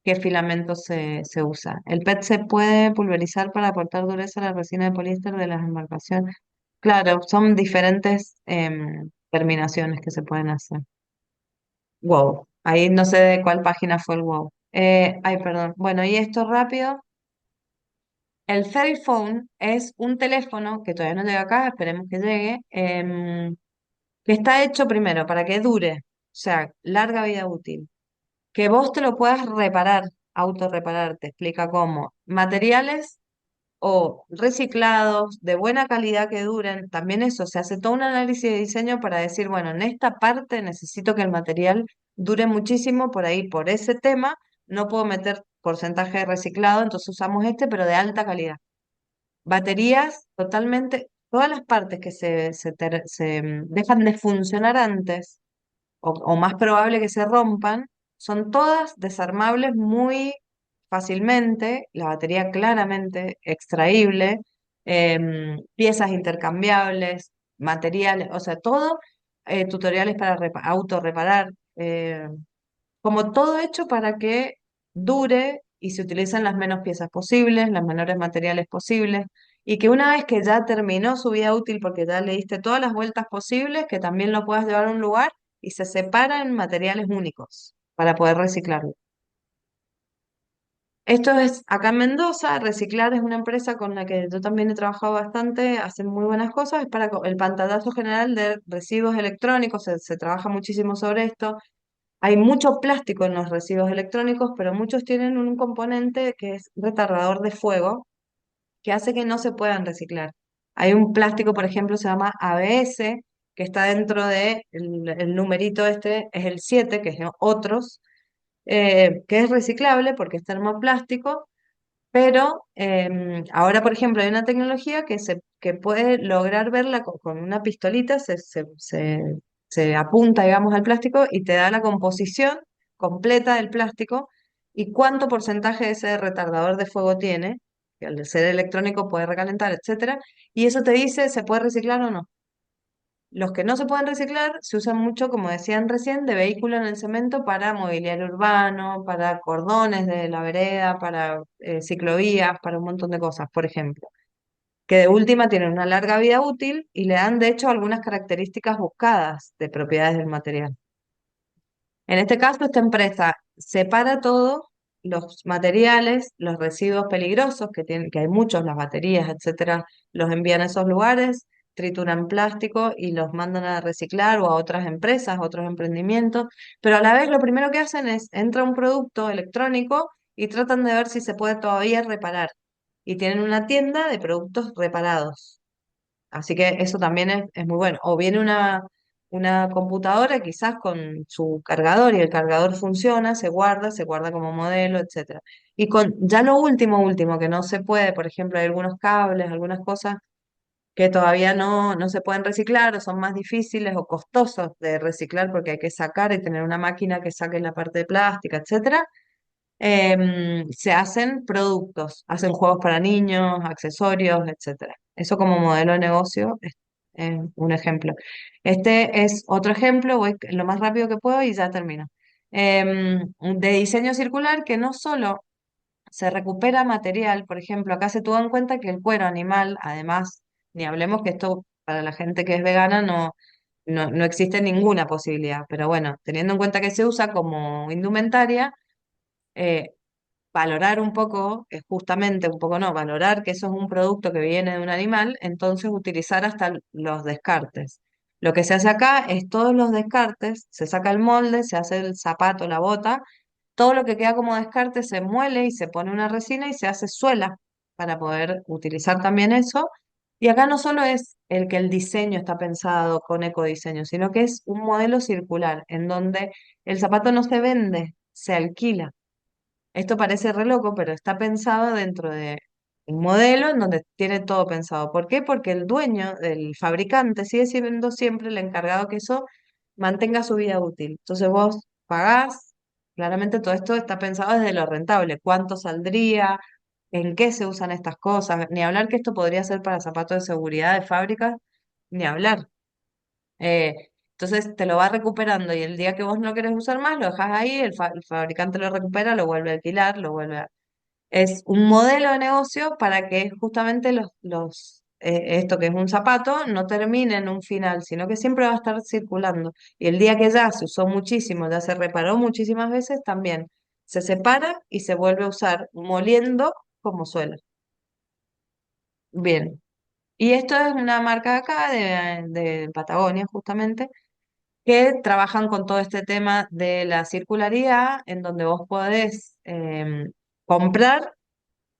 qué filamento se usa. El PET se puede pulverizar para aportar dureza a la resina de poliéster de las embarcaciones. Claro, son diferentes terminaciones que se pueden hacer. Wow, ahí no sé de cuál página fue el wow. Ay, perdón. Bueno, y esto rápido. El Fairphone es un teléfono que todavía no llega acá, esperemos que llegue, que está hecho primero para que dure, o sea, larga vida útil. Que vos te lo puedas reparar, autorreparar, te explica cómo. Materiales o reciclados, de buena calidad que duren, también eso, se hace todo un análisis de diseño para decir, bueno, en esta parte necesito que el material dure muchísimo, por ahí, por ese tema, no puedo meter porcentaje de reciclado, entonces usamos este, pero de alta calidad. Baterías totalmente, todas las partes que dejan de funcionar antes o más probable que se rompan, son todas desarmables muy fácilmente, la batería claramente extraíble, piezas intercambiables, materiales, o sea, todo, tutoriales para autorreparar, como todo hecho para que dure y se utilicen las menos piezas posibles, los menores materiales posibles, y que una vez que ya terminó su vida útil, porque ya le diste todas las vueltas posibles, que también lo puedas llevar a un lugar y se separa en materiales únicos para poder reciclarlo. Esto es acá en Mendoza. Reciclar es una empresa con la que yo también he trabajado bastante, hacen muy buenas cosas, es para el pantallazo general de residuos electrónicos, se trabaja muchísimo sobre esto. Hay mucho plástico en los residuos electrónicos, pero muchos tienen un componente que es retardador de fuego, que hace que no se puedan reciclar. Hay un plástico, por ejemplo, se llama ABS, que está dentro de el numerito este, es el 7, que es otros, que es reciclable porque es termoplástico, pero ahora, por ejemplo, hay una tecnología que puede lograr verla con una pistolita, se apunta, digamos, al plástico y te da la composición completa del plástico y cuánto porcentaje de ese retardador de fuego tiene, que al ser electrónico puede recalentar, etcétera, y eso te dice se puede reciclar o no. Los que no se pueden reciclar se usan mucho, como decían recién, de vehículo en el cemento para mobiliario urbano, para cordones de la vereda, para ciclovías, para un montón de cosas, por ejemplo, que de última tienen una larga vida útil y le dan, de hecho, algunas características buscadas de propiedades del material. En este caso, esta empresa separa todo, los materiales, los residuos peligrosos, que tienen, que hay muchos, las baterías, etcétera, los envían a esos lugares, trituran plástico y los mandan a reciclar o a otras empresas, a otros emprendimientos, pero a la vez lo primero que hacen es, entra un producto electrónico y tratan de ver si se puede todavía reparar. Y tienen una tienda de productos reparados. Así que eso también es muy bueno. O viene una computadora quizás con su cargador y el cargador funciona, se guarda como modelo, etcétera. Y con ya lo último, último, que no se puede, por ejemplo, hay algunos cables, algunas cosas que todavía no se pueden reciclar o son más difíciles o costosos de reciclar porque hay que sacar y tener una máquina que saque la parte de plástica, etcétera. Se hacen productos, hacen juegos para niños, accesorios, etcétera. Eso como modelo de negocio es un ejemplo. Este es otro ejemplo, voy lo más rápido que puedo y ya termino. De diseño circular que no solo se recupera material, por ejemplo, acá se tuvo en cuenta que el cuero animal, además, ni hablemos que esto para la gente que es vegana no existe ninguna posibilidad, pero bueno, teniendo en cuenta que se usa como indumentaria, eh, valorar un poco, es justamente un poco no, valorar que eso es un producto que viene de un animal, entonces utilizar hasta los descartes. Lo que se hace acá es todos los descartes, se saca el molde, se hace el zapato, la bota, todo lo que queda como descarte se muele y se pone una resina y se hace suela para poder utilizar también eso. Y acá no solo es el que el diseño está pensado con ecodiseño, sino que es un modelo circular en donde el zapato no se vende, se alquila. Esto parece re loco, pero está pensado dentro de un modelo en donde tiene todo pensado. ¿Por qué? Porque el dueño, el fabricante, sigue siendo siempre el encargado que eso mantenga su vida útil. Entonces vos pagás, claramente todo esto está pensado desde lo rentable. ¿Cuánto saldría? ¿En qué se usan estas cosas? Ni hablar que esto podría ser para zapatos de seguridad de fábrica, ni hablar. Eh, entonces te lo va recuperando y el día que vos no querés usar más, lo dejas ahí, el fabricante lo recupera, lo vuelve a alquilar, lo vuelve a... Es un modelo de negocio para que justamente esto que es un zapato no termine en un final, sino que siempre va a estar circulando. Y el día que ya se usó muchísimo, ya se reparó muchísimas veces, también se separa y se vuelve a usar moliendo como suela. Bien. Y esto es una marca de acá, de Patagonia, justamente que trabajan con todo este tema de la circularidad, en donde vos podés comprar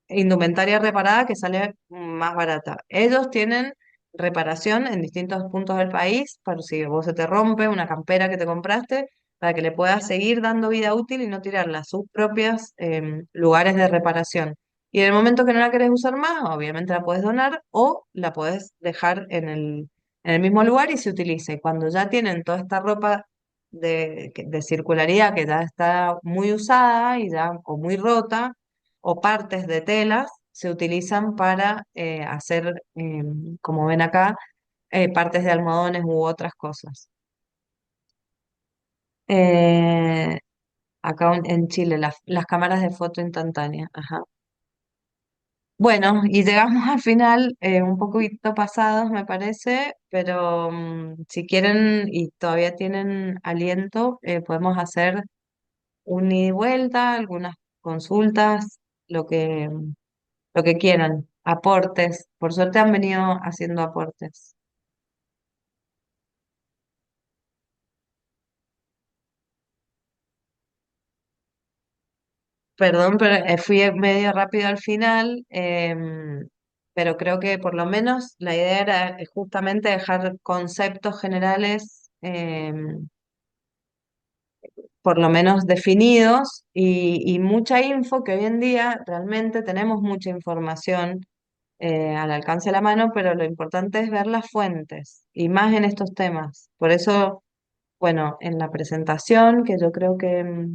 indumentaria reparada que sale más barata. Ellos tienen reparación en distintos puntos del país, por si vos se te rompe una campera que te compraste, para que le puedas seguir dando vida útil y no tirarla a sus propios lugares de reparación. Y en el momento que no la querés usar más, obviamente la puedes donar o la puedes dejar en el mismo lugar y se utiliza. Y cuando ya tienen toda esta ropa de circularidad que ya está muy usada y ya, o muy rota, o partes de telas se utilizan para hacer, como ven acá, partes de almohadones u otras cosas. Eh, acá en Chile, las cámaras de foto instantánea. Ajá. Bueno, y llegamos al final, un poquito pasados, me parece, pero si quieren y todavía tienen aliento, podemos hacer un ida y vuelta, algunas consultas. lo que, lo que quieran, aportes. Por suerte han venido haciendo aportes. Perdón, pero fui medio rápido al final, pero creo que por lo menos la idea era justamente dejar conceptos generales, por lo menos definidos, y mucha info, que hoy en día realmente tenemos mucha información al alcance de la mano, pero lo importante es ver las fuentes, y más en estos temas. Por eso, bueno, en la presentación, que yo creo que,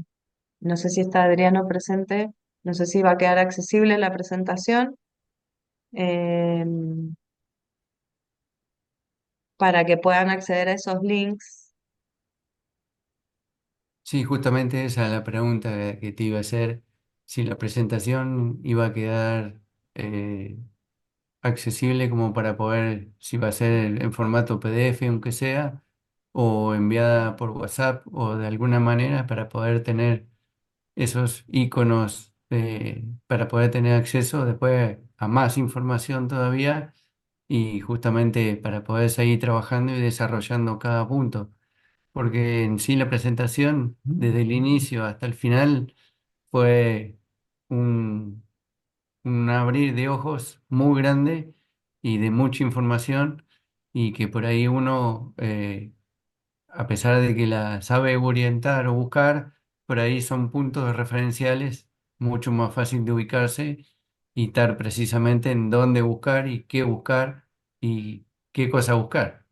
no sé si está Adriano presente, no sé si va a quedar accesible la presentación, eh, para que puedan acceder a esos links. Sí, justamente esa es la pregunta que te iba a hacer, si la presentación iba a quedar eh, accesible como para poder, si va a ser en formato PDF, aunque sea, o enviada por WhatsApp o de alguna manera para poder tener esos iconos, para poder tener acceso después a más información todavía y justamente para poder seguir trabajando y desarrollando cada punto. Porque en sí la presentación, desde el inicio hasta el final, fue un abrir de ojos muy grande y de mucha información y que por ahí uno, a pesar de que la sabe orientar o buscar, por ahí son puntos referenciales mucho más fácil de ubicarse y estar precisamente en dónde buscar y qué cosa buscar.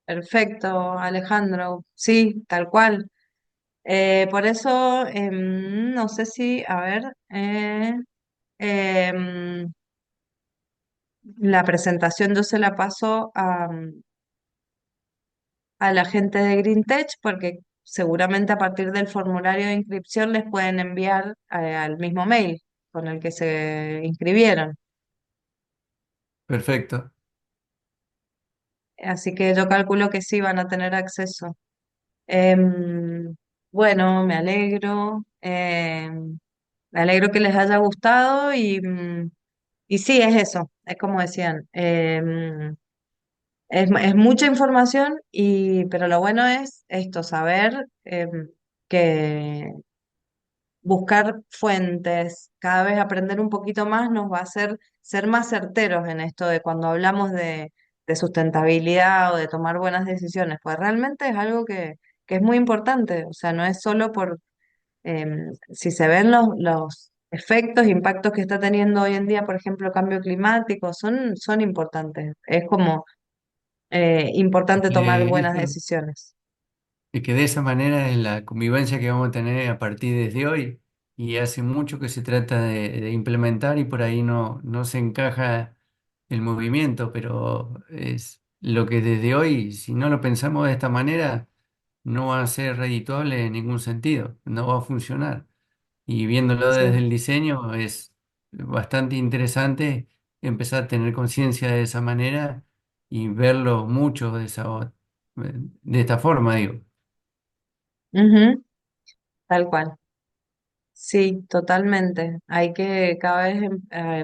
Perfecto, Alejandro. Sí, tal cual. Por eso, no sé si, a ver, em, la presentación yo se la paso a la gente de Green Tech, porque seguramente a partir del formulario de inscripción les pueden enviar al mismo mail con el que se inscribieron. Perfecto. Así que yo calculo que sí van a tener acceso. Bueno, me alegro que les haya gustado y sí, es eso, es como decían. Es mucha información, pero lo bueno es esto, saber que buscar fuentes, cada vez aprender un poquito más nos va a hacer ser más certeros en esto de cuando hablamos de sustentabilidad o de tomar buenas decisiones, pues realmente es algo que es muy importante, o sea, no es solo por si se ven los efectos, impactos que está teniendo hoy en día, por ejemplo, cambio climático, son importantes, es como importante tomar buenas Eso decisiones. y que de esa manera es la convivencia que vamos a tener a partir desde hoy. Y hace mucho que se trata de implementar y por ahí no se encaja el movimiento, pero es lo que desde hoy, si no lo pensamos de esta manera, no va a ser redituable en ningún sentido, no va a funcionar. Y viéndolo desde Sí. el diseño es bastante interesante empezar a tener conciencia de esa manera y verlo mucho de esta forma, digo. Ujú, tal cual. Sí, totalmente. Hay que cada vez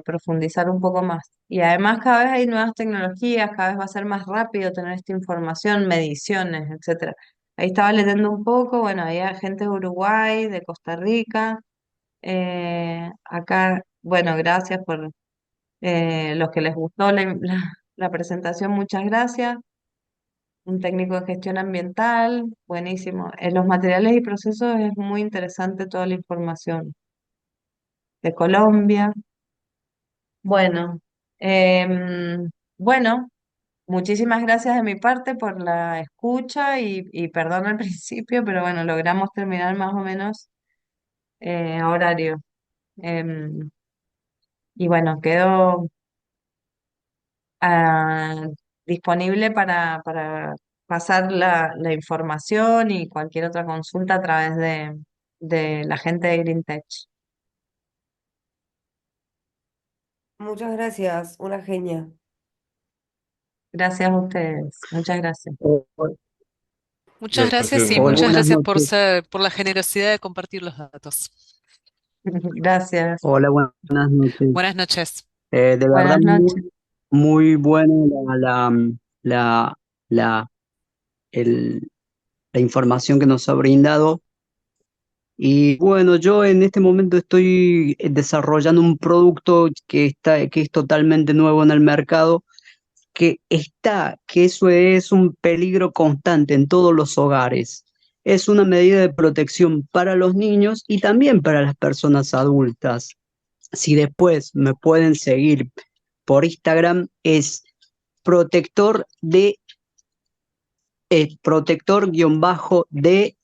profundizar un poco más. Y además cada vez hay nuevas tecnologías, cada vez va a ser más rápido tener esta información, mediciones, etcétera. Ahí estaba leyendo un poco, bueno, había gente de Uruguay, de Costa Rica, acá, bueno, gracias por los que les gustó la presentación, muchas gracias. Un técnico de gestión ambiental, buenísimo. En los materiales y procesos es muy interesante toda la información de Colombia. Bueno, bueno, muchísimas gracias de mi parte por la escucha y perdón al principio, pero bueno, logramos terminar más o menos a horario. Em, y bueno, quedo ah, disponible para pasar la información y cualquier otra consulta a través de la gente de Green Tech. Muchas gracias, una genia. Gracias a ustedes. Muchas gracias. Muchas gracias y Hola, muchas buenas gracias noches. por la generosidad de compartir los datos. Gracias. Hola, buenas noches. Buenas noches. De verdad, Buenas noches. muy buena la, la, el- la información que nos ha brindado. Y bueno, yo en este momento estoy desarrollando un producto que es totalmente nuevo en el mercado, que eso es un peligro constante en todos los hogares. Es una medida de protección para los niños y también para las personas adultas. Si después me pueden seguir por Instagram, es protector de protector-de-envase.